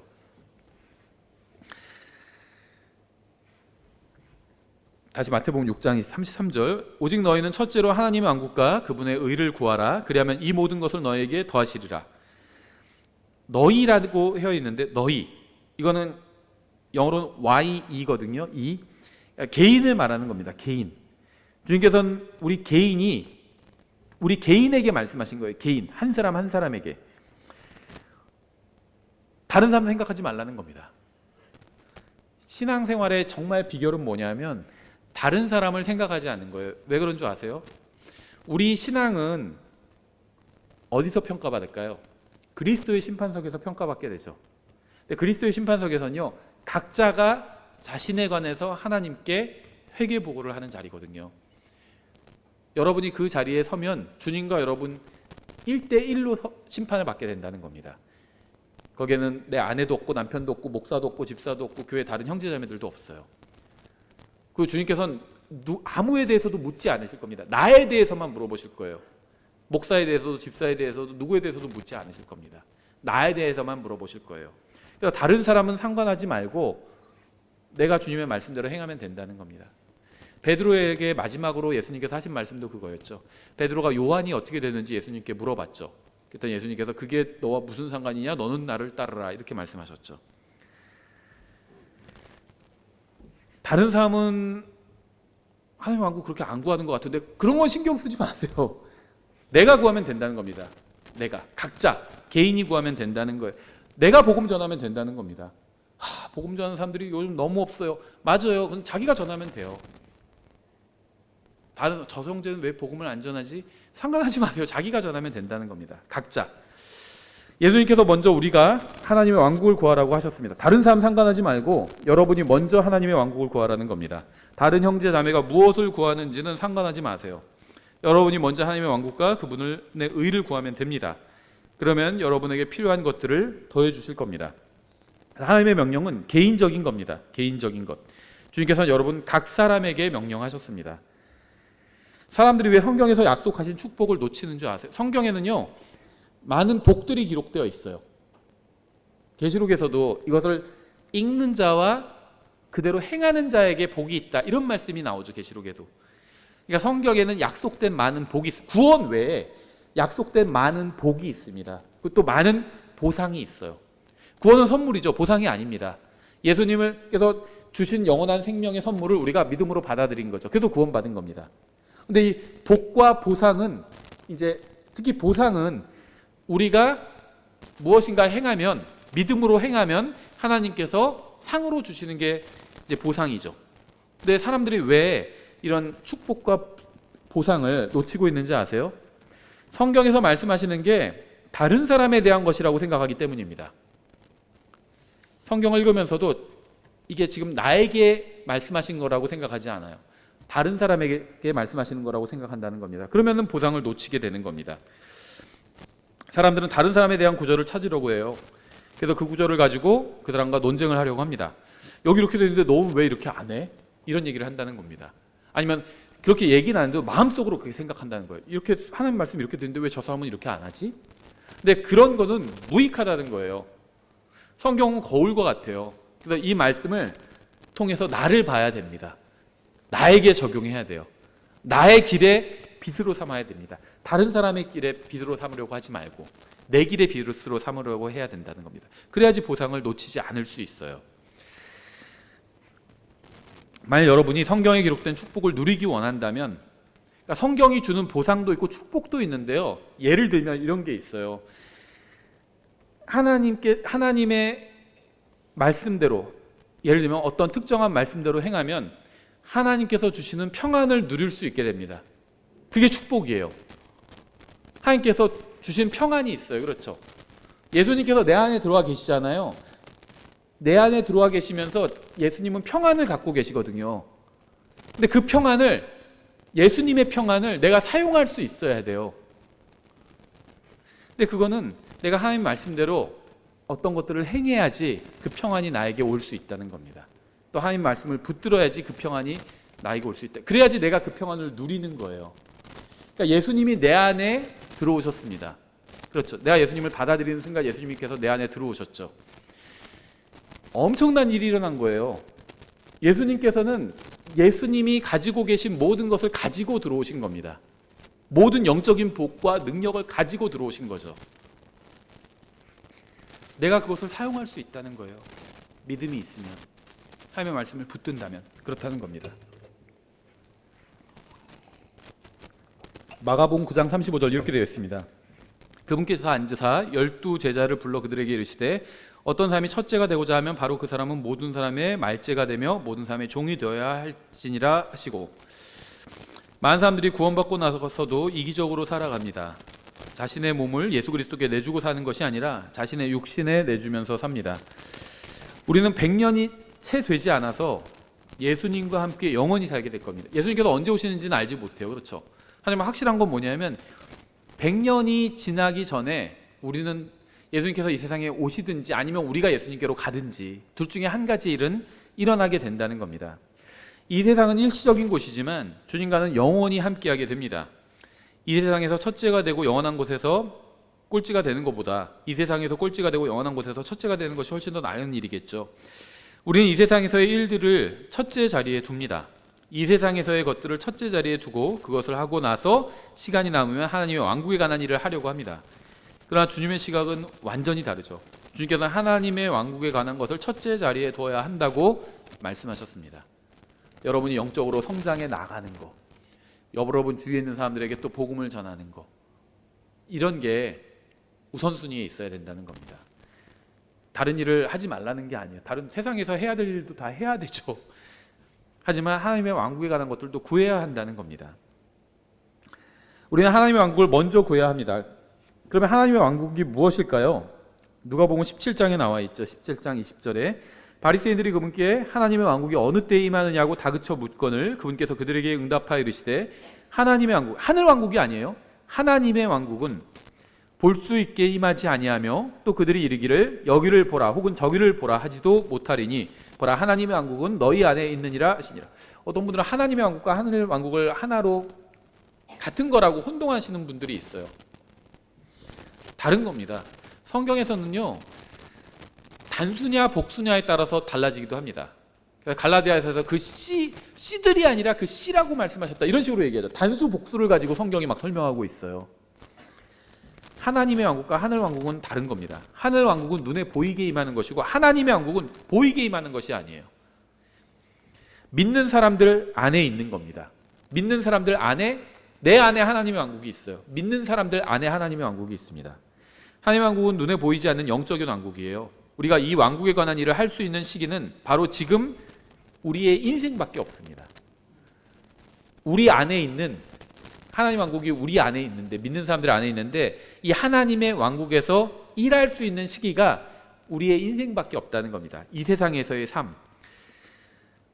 Speaker 1: 다시 마태복음 6장 33절, 오직 너희는 첫째로 하나님의 왕국과 그분의 의를 구하라. 그리하면 이 모든 것을 너희에게 더하시리라. 너희라고 되어 있는데 너희, 이거는 영어로는 YE거든요. 이 개인을 말하는 겁니다. 개인. 주님께서는 우리 개인에게 말씀하신 거예요. 개인, 한 사람 한 사람에게. 다른 사람 생각하지 말라는 겁니다. 신앙생활의 정말 비결은 뭐냐면 다른 사람을 생각하지 않는 거예요. 왜 그런 줄 아세요? 우리 신앙은 어디서 평가받을까요? 그리스도의 심판석에서 평가받게 되죠. 근데 그리스도의 심판석에서는요, 각자가 자신에 관해서 하나님께 회개 보고를 하는 자리거든요. 여러분이 그 자리에 서면 주님과 여러분 1대1로 심판을 받게 된다는 겁니다. 거기에는 내 아내도 없고 남편도 없고 목사도 없고 집사도 없고 교회 다른 형제자매들도 없어요. 그 주님께서는 아무에 대해서도 묻지 않으실 겁니다. 나에 대해서만 물어보실 거예요. 목사에 대해서도 집사에 대해서도 누구에 대해서도 묻지 않으실 겁니다. 나에 대해서만 물어보실 거예요. 그래서 다른 사람은 상관하지 말고 내가 주님의 말씀대로 행하면 된다는 겁니다. 베드로에게 마지막으로 예수님께서 하신 말씀도 그거였죠. 베드로가 요한이 어떻게 되는지 예수님께 물어봤죠. 그랬더니 예수님께서 그게 너와 무슨 상관이냐? 너는 나를 따르라 이렇게 말씀하셨죠. 다른 사람은 하나님 왕국 그렇게 안 구하는 것 같은데 그런 건 신경 쓰지 마세요. 내가 구하면 된다는 겁니다. 내가 각자 개인이 구하면 된다는 거예요. 내가 복음 전하면 된다는 겁니다. 복음 전하는 사람들이 요즘 너무 없어요. 맞아요. 그럼 자기가 전하면 돼요. 다른 저 형제는 왜 복음을 안 전하지? 상관하지 마세요. 자기가 전하면 된다는 겁니다. 각자. 예수님께서 먼저 우리가 하나님의 왕국을 구하라고 하셨습니다. 다른 사람 상관하지 말고 여러분이 먼저 하나님의 왕국을 구하라는 겁니다. 다른 형제 자매가 무엇을 구하는지는 상관하지 마세요. 여러분이 먼저 하나님의 왕국과 그분의 의를 구하면 됩니다. 그러면 여러분에게 필요한 것들을 더해 주실 겁니다. 하나님의 명령은 개인적인 겁니다. 개인적인 것. 주님께서는 여러분 각 사람에게 명령하셨습니다. 사람들이 왜 성경에서 약속하신 축복을 놓치는 줄 아세요? 성경에는요 많은 복들이 기록되어 있어요. 계시록에서도 이것을 읽는 자와 그대로 행하는 자에게 복이 있다 이런 말씀이 나오죠. 계시록에도. 그러니까 성경에는 약속된 많은 복이 있어요. 구원 외에 약속된 많은 복이 있습니다. 그리고 또 많은 보상이 있어요. 구원은 선물이죠. 보상이 아닙니다. 예수님께서 주신 영원한 생명의 선물을 우리가 믿음으로 받아들인 거죠. 그래서 구원받은 겁니다. 근데 이 복과 보상은 이제 특히 보상은 우리가 무엇인가 행하면 믿음으로 행하면 하나님께서 상으로 주시는 게 이제 보상이죠. 근데 사람들이 왜 이런 축복과 보상을 놓치고 있는지 아세요? 성경에서 말씀하시는 게 다른 사람에 대한 것이라고 생각하기 때문입니다. 성경을 읽으면서도 이게 지금 나에게 말씀하신 거라고 생각하지 않아요. 다른 사람에게 말씀하시는 거라고 생각한다는 겁니다. 그러면은 보상을 놓치게 되는 겁니다. 사람들은 다른 사람에 대한 구절을 찾으려고 해요. 그래서 그 구절을 가지고 그 사람과 논쟁을 하려고 합니다. 여기 이렇게 되는데 너는 왜 이렇게 안 해? 이런 얘기를 한다는 겁니다. 아니면 그렇게 얘기는 안 해도 마음속으로 그렇게 생각한다는 거예요. 이렇게 하나님 말씀이 이렇게 되는데 왜 저 사람은 이렇게 안 하지? 근데 그런 거는 무익하다는 거예요. 성경은 거울과 같아요. 그래서 이 말씀을 통해서 나를 봐야 됩니다. 나에게 적용해야 돼요. 나의 길에 빛으로 삼아야 됩니다. 다른 사람의 길에 빛으로 삼으려고 하지 말고 내 길에 빛으로 삼으려고 해야 된다는 겁니다. 그래야지 보상을 놓치지 않을 수 있어요. 만약 여러분이 성경에 기록된 축복을 누리기 원한다면 그러니까 성경이 주는 보상도 있고 축복도 있는데요. 예를 들면 이런 게 있어요. 하나님의 말씀대로 예를 들면 어떤 특정한 말씀대로 행하면 하나님께서 주시는 평안을 누릴 수 있게 됩니다. 그게 축복이에요. 하나님께서 주신 평안이 있어요. 그렇죠? 예수님께서 내 안에 들어와 계시잖아요. 내 안에 들어와 계시면서 예수님은 평안을 갖고 계시거든요. 근데 그 평안을 예수님의 평안을 내가 사용할 수 있어야 돼요. 근데 그거는 내가 하나님 말씀대로 어떤 것들을 행해야지 그 평안이 나에게 올 수 있다는 겁니다. 또 하나님 말씀을 붙들어야지 그 평안이 나에게 올 수 있다. 그래야지 내가 그 평안을 누리는 거예요. 그러니까 예수님이 내 안에 들어오셨습니다. 그렇죠. 내가 예수님을 받아들이는 순간 예수님께서 내 안에 들어오셨죠. 엄청난 일이 일어난 거예요. 예수님께서는 예수님이 가지고 계신 모든 것을 가지고 들어오신 겁니다. 모든 영적인 복과 능력을 가지고 들어오신 거죠. 내가 그것을 사용할 수 있다는 거예요. 믿음이 있으면, 하나님의 말씀을 붙든다면 그렇다는 겁니다. 마가복음 9장 35절 이렇게 되어 있습니다. 그분께서 앉으사 12제자를 불러 그들에게 이르시되 어떤 사람이 첫째가 되고자 하면 바로 그 사람은 모든 사람의 말제가 되며 모든 사람의 종이 되어야 할지니라 하시고, 많은 사람들이 구원받고 나서도 이기적으로 살아갑니다. 자신의 몸을 예수 그리스도께 내주고 사는 것이 아니라 자신의 육신에 내주면서 삽니다. 우리는 100년이 채 되지 않아서 예수님과 함께 영원히 살게 될 겁니다. 예수님께서 언제 오시는지는 알지 못해요. 그렇죠? 하지만 확실한 건 뭐냐면 100년이 지나기 전에 우리는 예수님께서 이 세상에 오시든지 아니면 우리가 예수님께로 가든지 둘 중에 한 가지 일은 일어나게 된다는 겁니다. 이 세상은 일시적인 곳이지만 주님과는 영원히 함께하게 됩니다. 이 세상에서 첫째가 되고 영원한 곳에서 꼴찌가 되는 것보다 이 세상에서 꼴찌가 되고 영원한 곳에서 첫째가 되는 것이 훨씬 더 나은 일이겠죠. 우리는 이 세상에서의 일들을 첫째 자리에 둡니다. 이 세상에서의 것들을 첫째 자리에 두고 그것을 하고 나서 시간이 남으면 하나님의 왕국에 관한 일을 하려고 합니다. 그러나 주님의 시각은 완전히 다르죠. 주님께서는 하나님의 왕국에 관한 것을 첫째 자리에 둬야 한다고 말씀하셨습니다. 여러분이 영적으로 성장해 나가는 거, 여러분 주위에 있는 사람들에게 또 복음을 전하는 거, 이런 게 우선순위에 있어야 된다는 겁니다. 다른 일을 하지 말라는 게 아니에요. 다른 세상에서 해야 될 일도 다 해야 되죠. 하지만 하나님의 왕국에 관한 것들도 구해야 한다는 겁니다. 우리는 하나님의 왕국을 먼저 구해야 합니다. 그러면 하나님의 왕국이 무엇일까요? 누가복음 17장에 나와 있죠. 17장 20절에 바리새인들이 그분께 하나님의 왕국이 어느 때에 임하느냐고 다그쳐 묻거늘 그분께서 그들에게 응답하여 이르시되 하나님의 왕국, 하늘 왕국이 아니에요. 하나님의 왕국은 볼 수 있게 임하지 아니하며 또 그들이 이르기를 여기를 보라 혹은 저기를 보라 하지도 못하리니 보라 하나님의 왕국은 너희 안에 있느니라 하시니라. 어떤 분들은 하나님의 왕국과 하늘 왕국을 하나로 같은 거라고 혼동하시는 분들이 있어요. 다른 겁니다. 성경에서는요, 단수냐 복수냐에 따라서 달라지기도 합니다. 갈라디아에서 그 씨들이 아니라 그 씨라고 말씀하셨다, 이런 식으로 얘기하죠. 단수 복수를 가지고 성경이 막 설명하고 있어요. 하나님의 왕국과 하늘 왕국은 다른 겁니다. 하늘 왕국은 눈에 보이게 임하는 것이고 하나님의 왕국은 보이게 임하는 것이 아니에요. 믿는 사람들 안에 있는 겁니다. 믿는 사람들 안에, 내 안에 하나님의 왕국이 있어요. 믿는 사람들 안에 하나님의 왕국이 있습니다. 하나님의 왕국은 눈에 보이지 않는 영적인 왕국이에요. 우리가 이 왕국에 관한 일을 할 수 있는 시기는 바로 지금 우리의 인생밖에 없습니다. 우리 안에 있는 하나님 왕국이 우리 안에 있는데, 믿는 사람들 안에 있는데, 이 하나님의 왕국에서 일할 수 있는 시기가 우리의 인생밖에 없다는 겁니다. 이 세상에서의 삶,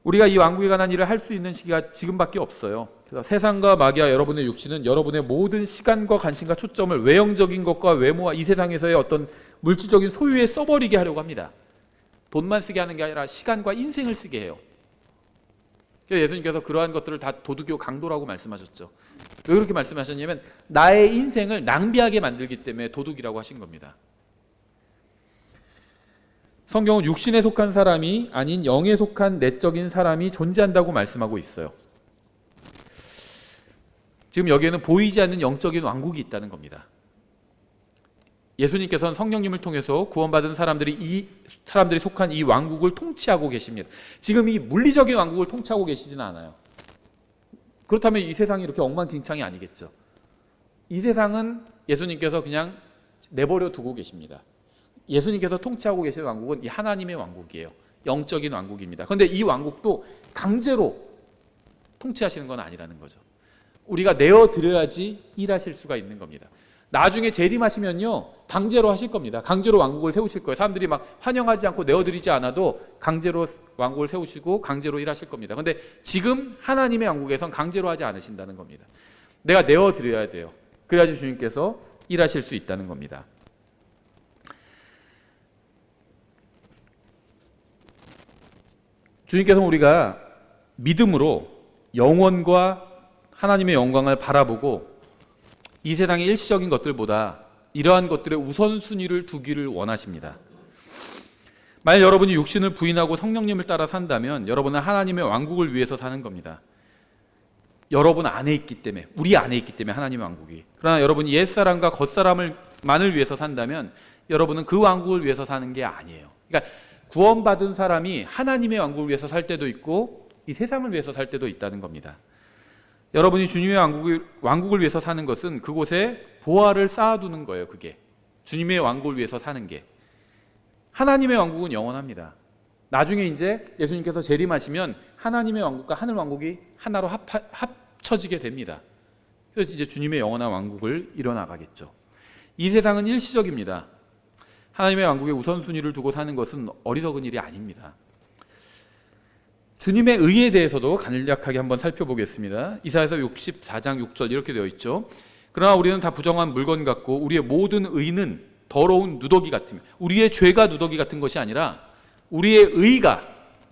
Speaker 1: 우리가 이 왕국에 관한 일을 할 수 있는 시기가 지금밖에 없어요. 그래서 세상과 마귀와 여러분의 육신은 여러분의 모든 시간과 관심과 초점을 외형적인 것과 외모와 이 세상에서의 어떤 물질적인 소유에 써버리게 하려고 합니다. 돈만 쓰게 하는 게 아니라 시간과 인생을 쓰게 해요. 예수님께서 그러한 것들을 다 도둑이요 강도라고 말씀하셨죠. 왜 그렇게 말씀하셨냐면 나의 인생을 낭비하게 만들기 때문에 도둑이라고 하신 겁니다. 성경은 육신에 속한 사람이 아닌 영에 속한 내적인 사람이 존재한다고 말씀하고 있어요. 지금 여기에는 보이지 않는 영적인 왕국이 있다는 겁니다. 예수님께서는 성령님을 통해서 구원받은 사람들이 속한 이 왕국을 통치하고 계십니다. 지금 이 물리적인 왕국을 통치하고 계시지는 않아요. 그렇다면 이 세상이 이렇게 엉망진창이 아니겠죠. 이 세상은 예수님께서 그냥 내버려 두고 계십니다. 예수님께서 통치하고 계시는 왕국은 이 하나님의 왕국이에요. 영적인 왕국입니다. 그런데 이 왕국도 강제로 통치하시는 건 아니라는 거죠. 우리가 내어드려야지 일하실 수가 있는 겁니다. 나중에 재림하시면요, 강제로 하실 겁니다. 강제로 왕국을 세우실 거예요. 사람들이 막 환영하지 않고 내어드리지 않아도 강제로 왕국을 세우시고 강제로 일하실 겁니다. 그런데 지금 하나님의 왕국에선 강제로 하지 않으신다는 겁니다. 내가 내어드려야 돼요. 그래야지 주님께서 일하실 수 있다는 겁니다. 주님께서는 우리가 믿음으로 영원과 하나님의 영광을 바라보고 이 세상의 일시적인 것들보다 이러한 것들의 우선순위를 두기를 원하십니다. 만약 여러분이 육신을 부인하고 성령님을 따라 산다면 여러분은 하나님의 왕국을 위해서 사는 겁니다. 여러분 안에 있기 때문에, 우리 안에 있기 때문에 하나님의 왕국이. 그러나 여러분이 옛사람과 겉사람만을 위해서 산다면 여러분은 그 왕국을 위해서 사는 게 아니에요. 그러니까 구원받은 사람이 하나님의 왕국을 위해서 살 때도 있고 이 세상을 위해서 살 때도 있다는 겁니다. 여러분이 주님의 왕국을 위해서 사는 것은 그곳에 보화를 쌓아두는 거예요. 그게 주님의 왕국을 위해서 사는 게. 하나님의 왕국은 영원합니다. 나중에 이제 예수님께서 재림하시면 하나님의 왕국과 하늘 왕국이 하나로 합쳐지게 됩니다. 그래서 이제 주님의 영원한 왕국을 이뤄나가겠죠. 이 세상은 일시적입니다. 하나님의 왕국의 우선순위를 두고 사는 것은 어리석은 일이 아닙니다. 주님의 의에 대해서도 간략하게 한번 살펴보겠습니다. 이사야서 64장 6절 이렇게 되어 있죠. 그러나 우리는 다 부정한 물건 같고 우리의 모든 의는 더러운 누더기 같으며, 우리의 죄가 누더기 같은 것이 아니라 우리의 의가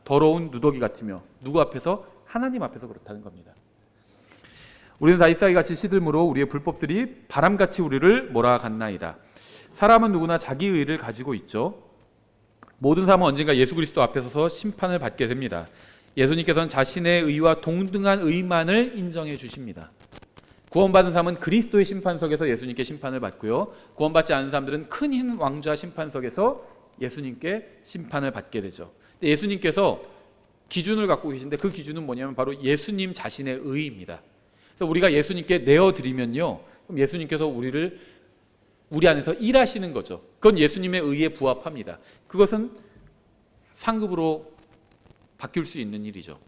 Speaker 1: 더러운 누더기 같으며, 누구 앞에서? 하나님 앞에서 그렇다는 겁니다. 우리는 다 잎사귀같이 시들므로 우리의 불법들이 바람같이 우리를 몰아갔나이다. 사람은 누구나 자기 의를 가지고 있죠. 모든 사람은 언젠가 예수 그리스도 앞에 서서 심판을 받게 됩니다. 예수님께서는 자신의 의와 동등한 의만을 인정해 주십니다. 구원받은 사람은 그리스도의 심판석에서 예수님께 심판을 받고요, 구원받지 않은 사람들은 큰 흰 왕좌 심판석에서 예수님께 심판을 받게 되죠. 근데 예수님께서 기준을 갖고 계신데 그 기준은 뭐냐면 바로 예수님 자신의 의입니다. 그래서 우리가 예수님께 내어드리면요, 그럼 예수님께서 우리 안에서 일하시는 거죠. 그건 예수님의 의에 부합합니다. 그것은 상급으로 바뀔 수 있는 일이죠.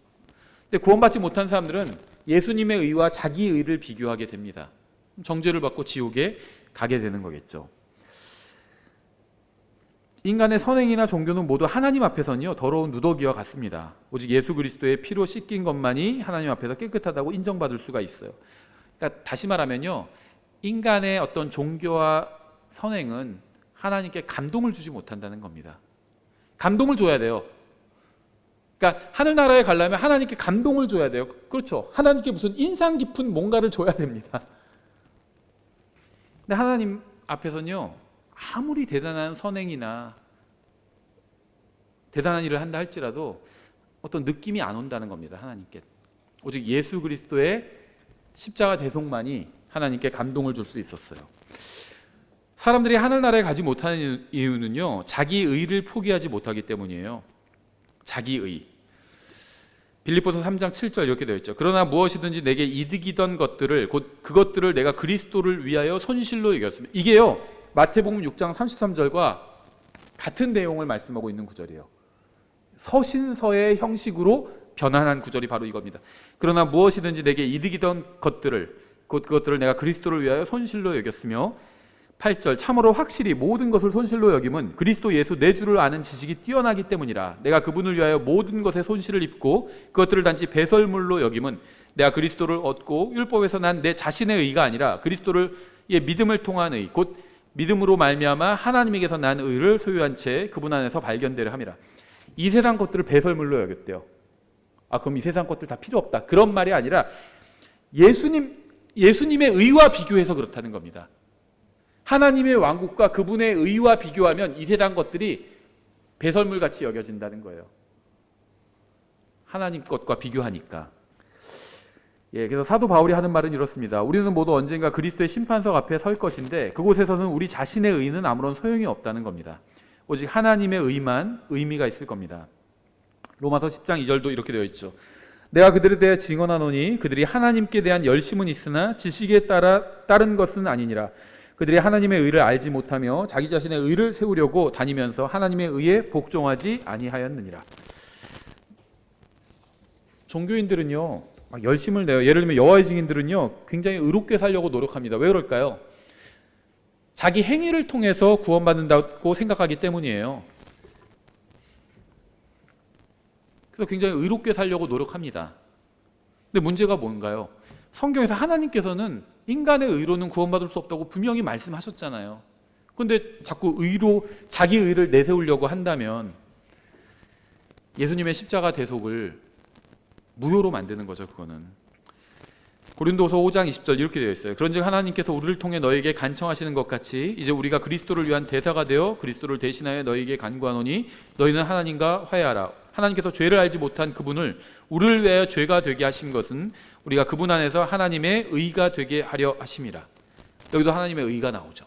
Speaker 1: 근데 구원받지 못한 사람들은 예수님의 의와 자기 의를 비교하게 됩니다. 정죄를 받고 지옥에 가게 되는 거겠죠. 인간의 선행이나 종교는 모두 하나님 앞에서는요, 더러운 누더기와 같습니다. 오직 예수 그리스도의 피로 씻긴 것만이 하나님 앞에서 깨끗하다고 인정받을 수가 있어요. 그러니까 다시 말하면요, 인간의 어떤 종교와 선행은 하나님께 감동을 주지 못한다는 겁니다. 감동을 줘야 돼요. 그러니까 하늘나라에 가려면 하나님께 감동을 줘야 돼요. 그렇죠. 하나님께 무슨 인상 깊은 뭔가를 줘야 됩니다. 근데 하나님 앞에서는요, 아무리 대단한 선행이나 대단한 일을 한다 할지라도 어떤 느낌이 안 온다는 겁니다. 하나님께. 오직 예수 그리스도의 십자가 대속만이 하나님께 감동을 줄 수 있었어요. 사람들이 하늘나라에 가지 못하는 이유는요, 자기 의를 포기하지 못하기 때문이에요. 자기 의. 빌립보서 3장 7절 이렇게 되어 있죠. 그러나 무엇이든지 내게 이득이던 것들을, 곧 그것들을 내가 그리스도를 위하여 손실로 여겼습니다. 이게요, 마태복음 6장 33절과 같은 내용을 말씀하고 있는 구절이에요. 서신서의 형식으로 변환한 구절이 바로 이겁니다. 그러나 무엇이든지 내게 이득이던 것들을, 곧 그것들을 내가 그리스도를 위하여 손실로 여겼으며, 8절 참으로 확실히 모든 것을 손실로 여김은 그리스도 예수 내 주를 아는 지식이 뛰어나기 때문이라. 내가 그분을 위하여 모든 것에 손실을 입고 그것들을 단지 배설물로 여김은 내가 그리스도를 얻고 율법에서 난 내 자신의 의가 아니라 그리스도를 믿음을 통한 의, 곧 믿음으로 말미암아 하나님에게서 난 의를 소유한 채 그분 안에서 발견되려 함이라. 이 세상 것들을 배설물로 여겼대요. 그럼 이 세상 것들 다 필요 없다, 그런 말이 아니라 예수님의 의와 비교해서 그렇다는 겁니다. 하나님의 왕국과 그분의 의와 비교하면 이 세상 것들이 배설물같이 여겨진다는 거예요. 하나님 것과 비교하니까. 그래서 사도 바울이 하는 말은 이렇습니다. 우리는 모두 언젠가 그리스도의 심판석 앞에 설 것인데 그곳에서는 우리 자신의 의는 아무런 소용이 없다는 겁니다. 오직 하나님의 의만 의미가 있을 겁니다. 로마서 10장 2절도 이렇게 되어 있죠. 내가 그들에 대해 증언하노니 그들이 하나님께 대한 열심은 있으나 지식에 따른 것은 아니니라. 그들이 하나님의 의를 알지 못하며 자기 자신의 의를 세우려고 다니면서 하나님의 의에 복종하지 아니하였느니라. 종교인들은요, 막 열심을 내요. 예를 들면 여호와의 증인들은요, 굉장히 의롭게 살려고 노력합니다. 왜 그럴까요? 자기 행위를 통해서 구원받는다고 생각하기 때문이에요. 그래서 굉장히 의롭게 살려고 노력합니다. 근데 문제가 뭔가요? 성경에서 하나님께서는 인간의 의로는 구원받을 수 없다고 분명히 말씀하셨잖아요. 그런데 자꾸 자기 의를 내세우려고 한다면 예수님의 십자가 대속을 무효로 만드는 거죠. 그거는 고린도서 5장 20절 이렇게 되어 있어요. 그런즉 하나님께서 우리를 통해 너에게 간청하시는 것 같이 이제 우리가 그리스도를 위한 대사가 되어 그리스도를 대신하여 너에게 간구하노니 너희는 하나님과 화해하라. 하나님께서 죄를 알지 못한 그분을 우리를 위하여 죄가 되게 하신 것은 우리가 그분 안에서 하나님의 의가 되게 하려 하심이라. 여기도 하나님의 의가 나오죠.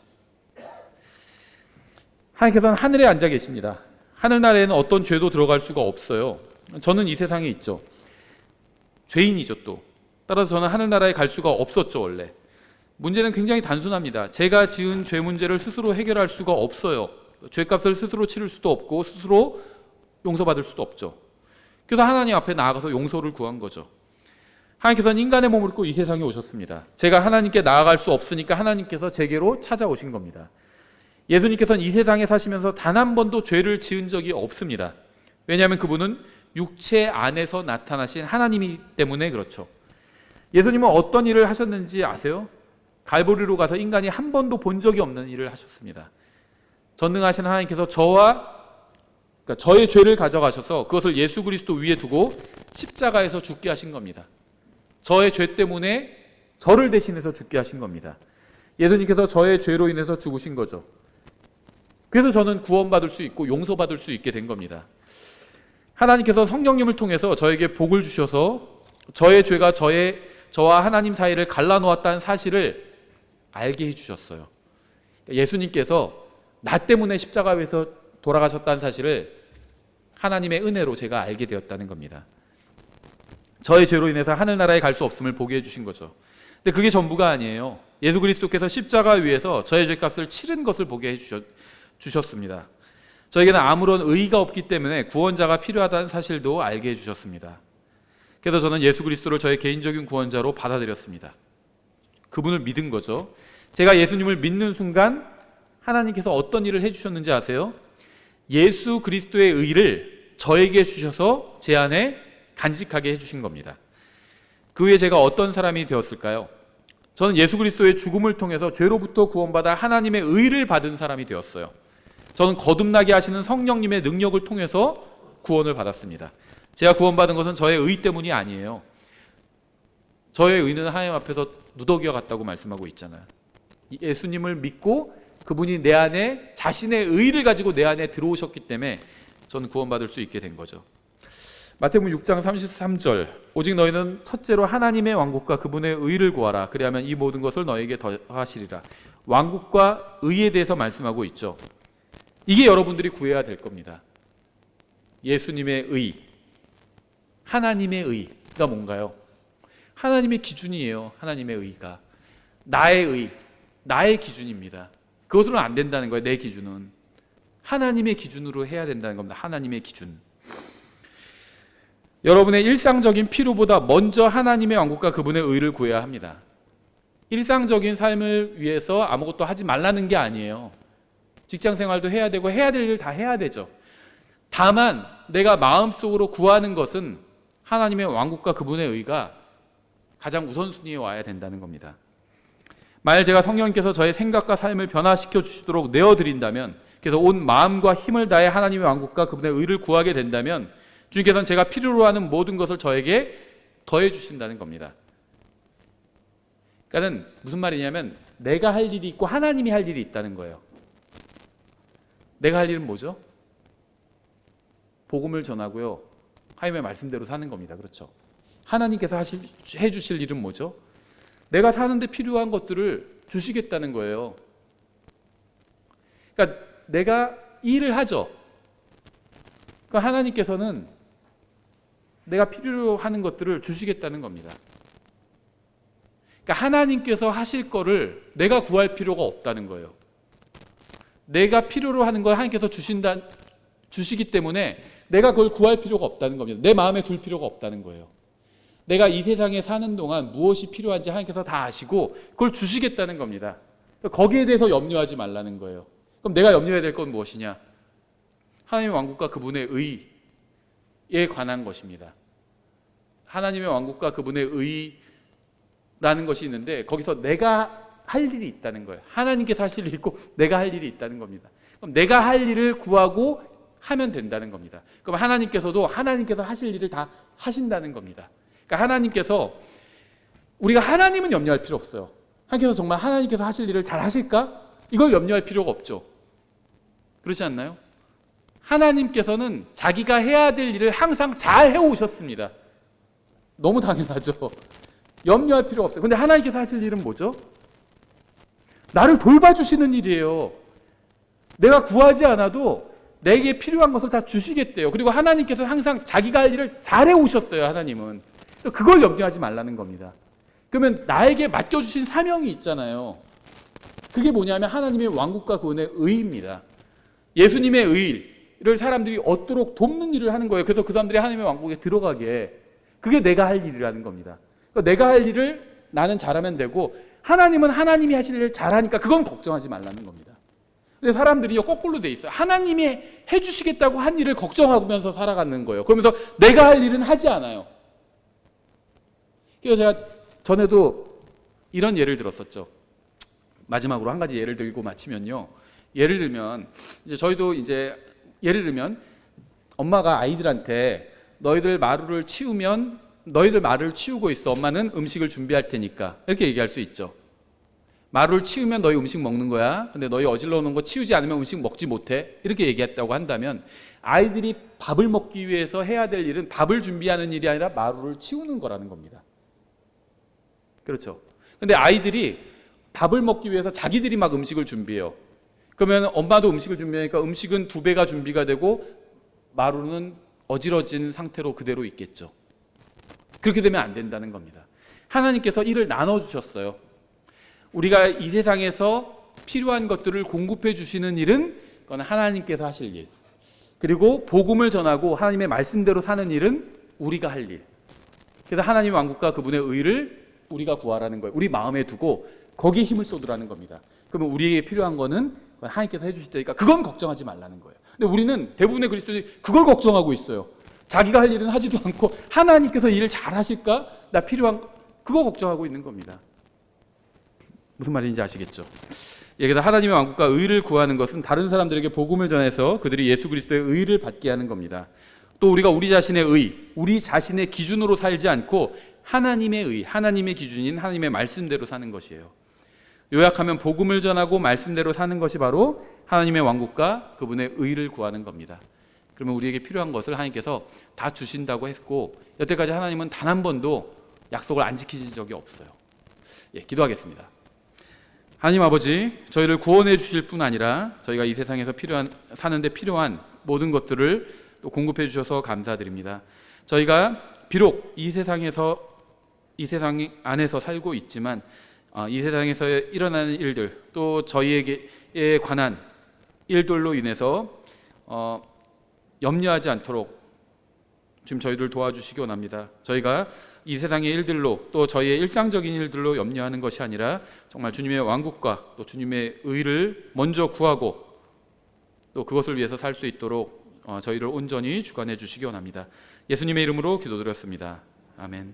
Speaker 1: 하나님께서는 하늘에 앉아 계십니다. 하늘나라에는 어떤 죄도 들어갈 수가 없어요. 저는 이 세상에 있죠. 죄인이죠. 또 따라서 저는 하늘나라에 갈 수가 없었죠. 원래 문제는 굉장히 단순합니다. 제가 지은 죄 문제를 스스로 해결할 수가 없어요. 죄값을 스스로 치를 수도 없고 스스로 용서받을 수도 없죠. 그래서 하나님 앞에 나아가서 용서를 구한 거죠. 하나님께서는 인간의 몸을 입고 이 세상에 오셨습니다. 제가 하나님께 나아갈 수 없으니까 하나님께서 제게로 찾아오신 겁니다. 예수님께서는 이 세상에 사시면서 단 한 번도 죄를 지은 적이 없습니다. 왜냐하면 그분은 육체 안에서 나타나신 하나님이기 때문에 그렇죠. 예수님은 어떤 일을 하셨는지 아세요? 갈보리로 가서 인간이 한 번도 본 적이 없는 일을 하셨습니다. 전능하신 하나님께서 저의 죄를 가져가셔서 그것을 예수 그리스도 위에 두고 십자가에서 죽게 하신 겁니다. 저의 죄 때문에 저를 대신해서 죽게 하신 겁니다. 예수님께서 저의 죄로 인해서 죽으신 거죠. 그래서 저는 구원받을 수 있고 용서받을 수 있게 된 겁니다. 하나님께서 성령님을 통해서 저에게 복을 주셔서 저의 죄가 저와 하나님 사이를 갈라놓았다는 사실을 알게 해주셨어요. 예수님께서 나 때문에 십자가에서 돌아가셨다는 사실을 하나님의 은혜로 제가 알게 되었다는 겁니다. 저의 죄로 인해서 하늘나라에 갈 수 없음을 보게 해주신 거죠. 근데 그게 전부가 아니에요. 예수 그리스도께서 십자가 위에서 저의 죄값을 치른 것을 보게 해주셨습니다. 저에게는 아무런 의의가 없기 때문에 구원자가 필요하다는 사실도 알게 해주셨습니다. 그래서 저는 예수 그리스도를 저의 개인적인 구원자로 받아들였습니다. 그분을 믿은 거죠. 제가 예수님을 믿는 순간 하나님께서 어떤 일을 해주셨는지 아세요? 예수 그리스도의 의를 저에게 주셔서 제 안에 간직하게 해주신 겁니다. 그 후에 제가 어떤 사람이 되었을까요? 저는 예수 그리스도의 죽음을 통해서 죄로부터 구원받아 하나님의 의를 받은 사람이 되었어요. 저는 거듭나게 하시는 성령님의 능력을 통해서 구원을 받았습니다. 제가 구원받은 것은 저의 의 때문이 아니에요. 저의 의는 하나님 앞에서 누더기와 같다고 말씀하고 있잖아요. 예수님을 믿고 그분이 내 안에 자신의 의를 가지고 내 안에 들어오셨기 때문에 저는 구원받을 수 있게 된 거죠. 마태복음 6장 33절 오직 너희는 첫째로 하나님의 왕국과 그분의 의를 구하라. 그리하면 이 모든 것을 너희에게 더하시리라. 왕국과 의에 대해서 말씀하고 있죠. 이게 여러분들이 구해야 될 겁니다. 예수님의 의, 하나님의 의가 뭔가요? 하나님의 기준이에요. 하나님의 의가 나의 의, 나의 기준입니다. 그것으로는 안 된다는 거예요. 내 기준은 하나님의 기준으로 해야 된다는 겁니다. 하나님의 기준. 여러분의 일상적인 필요보다 먼저 하나님의 왕국과 그분의 의를 구해야 합니다. 일상적인 삶을 위해서 아무것도 하지 말라는 게 아니에요. 직장 생활도 해야 되고 해야 될 일 다 해야 되죠. 다만 내가 마음속으로 구하는 것은 하나님의 왕국과 그분의 의가 가장 우선순위에 와야 된다는 겁니다. 만약 제가 성령님께서 저의 생각과 삶을 변화시켜 주시도록 내어드린다면, 그래서 온 마음과 힘을 다해 하나님의 왕국과 그분의 의를 구하게 된다면 주님께서는 제가 필요로 하는 모든 것을 저에게 더해 주신다는 겁니다. 그러니까 무슨 말이냐면 내가 할 일이 있고 하나님이 할 일이 있다는 거예요. 내가 할 일은 뭐죠? 복음을 전하고요, 하나님의 말씀대로 사는 겁니다. 그렇죠? 하나님께서 해주실 일은 뭐죠? 내가 사는데 필요한 것들을 주시겠다는 거예요. 그러니까 내가 일을 하죠. 그러니까 하나님께서는 내가 필요로 하는 것들을 주시겠다는 겁니다. 그러니까 하나님께서 하실 거를 내가 구할 필요가 없다는 거예요. 내가 필요로 하는 걸 하나님께서 주시기 때문에 내가 그걸 구할 필요가 없다는 겁니다. 내 마음에 둘 필요가 없다는 거예요. 내가 이 세상에 사는 동안 무엇이 필요한지 하나님께서 다 아시고 그걸 주시겠다는 겁니다. 거기에 대해서 염려하지 말라는 거예요. 그럼 내가 염려해야 될 건 무엇이냐? 하나님의 왕국과 그분의 의에 관한 것입니다. 하나님의 왕국과 그분의 의라는 것이 있는데 거기서 내가 할 일이 있다는 거예요. 하나님께서 하실 일이 있고 내가 할 일이 있다는 겁니다. 그럼 내가 할 일을 구하고 하면 된다는 겁니다. 그럼 하나님께서도 하나님께서 하실 일을 다 하신다는 겁니다. 그러니까 하나님께서, 우리가 하나님은 염려할 필요 없어요. 하나님께서 정말 하나님께서 하실 일을 잘 하실까? 이걸 염려할 필요가 없죠. 그렇지 않나요? 하나님께서는 자기가 해야 될 일을 항상 잘 해오셨습니다. 너무 당연하죠. 염려할 필요가 없어요. 근데 하나님께서 하실 일은 뭐죠? 나를 돌봐주시는 일이에요. 내가 구하지 않아도 내게 필요한 것을 다 주시겠대요. 그리고 하나님께서 항상 자기가 할 일을 잘 해오셨어요. 하나님은. 그걸 염려하지 말라는 겁니다. 그러면 나에게 맡겨주신 사명이 있잖아요. 그게 뭐냐면 하나님의 왕국과 그분의 의입니다. 예수님의 의를 사람들이 얻도록 돕는 일을 하는 거예요. 그래서 그 사람들이 하나님의 왕국에 들어가게, 그게 내가 할 일이라는 겁니다. 그러니까 내가 할 일을 나는 잘하면 되고 하나님은 하나님이 하실 일을 잘하니까 그건 걱정하지 말라는 겁니다. 근데 사람들이 거꾸로 돼 있어요. 하나님이 해주시겠다고 한 일을 걱정하면서 살아가는 거예요. 그러면서 내가 할 일은 하지 않아요. 그래서 제가 전에도 이런 예를 들었었죠. 마지막으로 한 가지 예를 들고 마치면요. 예를 들면 이제 저희도 이제 예를 들면 엄마가 아이들한테 너희들 마루를 치우면 너희들 마루를 치우고 있어. 엄마는 음식을 준비할 테니까. 이렇게 얘기할 수 있죠. 마루를 치우면 너희 음식 먹는 거야. 근데 너희 어질러 놓은 거 치우지 않으면 음식 먹지 못해. 이렇게 얘기했다고 한다면 아이들이 밥을 먹기 위해서 해야 될 일은 밥을 준비하는 일이 아니라 마루를 치우는 거라는 겁니다. 그렇죠. 근데 아이들이 밥을 먹기 위해서 자기들이 막 음식을 준비해요. 그러면 엄마도 음식을 준비하니까 음식은 2배가 준비가 되고 마루는 어지러진 상태로 그대로 있겠죠. 그렇게 되면 안 된다는 겁니다. 하나님께서 일을 나눠주셨어요. 우리가 이 세상에서 필요한 것들을 공급해 주시는 일은 그건 하나님께서 하실 일. 그리고 복음을 전하고 하나님의 말씀대로 사는 일은 우리가 할 일. 그래서 하나님의 왕국과 그분의 의를 우리가 구하라는 거예요. 우리 마음에 두고 거기에 힘을 쏟으라는 겁니다. 그러면 우리에게 필요한 거는 하나님께서 해주실 테니까 그건 걱정하지 말라는 거예요. 근데 우리는 대부분의 그리스도인이 그걸 걱정하고 있어요. 자기가 할 일은 하지도 않고 하나님께서 일을 잘 하실까? 나 필요한 그거 걱정하고 있는 겁니다. 무슨 말인지 아시겠죠? 여기서 하나님의 왕국과 의를 구하는 것은 다른 사람들에게 복음을 전해서 그들이 예수 그리스도의 의를 받게 하는 겁니다. 또 우리가 우리 자신의 의, 우리 자신의 기준으로 살지 않고 하나님의 의, 하나님의 기준인 하나님의 말씀대로 사는 것이에요. 요약하면 복음을 전하고 말씀대로 사는 것이 바로 하나님의 왕국과 그분의 의를 구하는 겁니다. 그러면 우리에게 필요한 것을 하나님께서 다 주신다고 했고 여태까지 하나님은 단 한 번도 약속을 안 지키신 적이 없어요. 기도하겠습니다. 하나님 아버지, 저희를 구원해 주실 뿐 아니라 저희가 이 세상에서 사는데 필요한 모든 것들을 또 공급해 주셔서 감사드립니다. 저희가 비록 이 세상 안에서 살고 있지만 이 세상에서 일어나는 일들 또 저희에게 관한 일들로 인해서 염려하지 않도록 지금 저희를 도와주시기 원합니다. 저희가 이 세상의 일들로 또 저희의 일상적인 일들로 염려하는 것이 아니라 정말 주님의 왕국과 또 주님의 의를 먼저 구하고 또 그것을 위해서 살 수 있도록 저희를 온전히 주관해 주시기 원합니다. 예수님의 이름으로 기도드렸습니다. 아멘.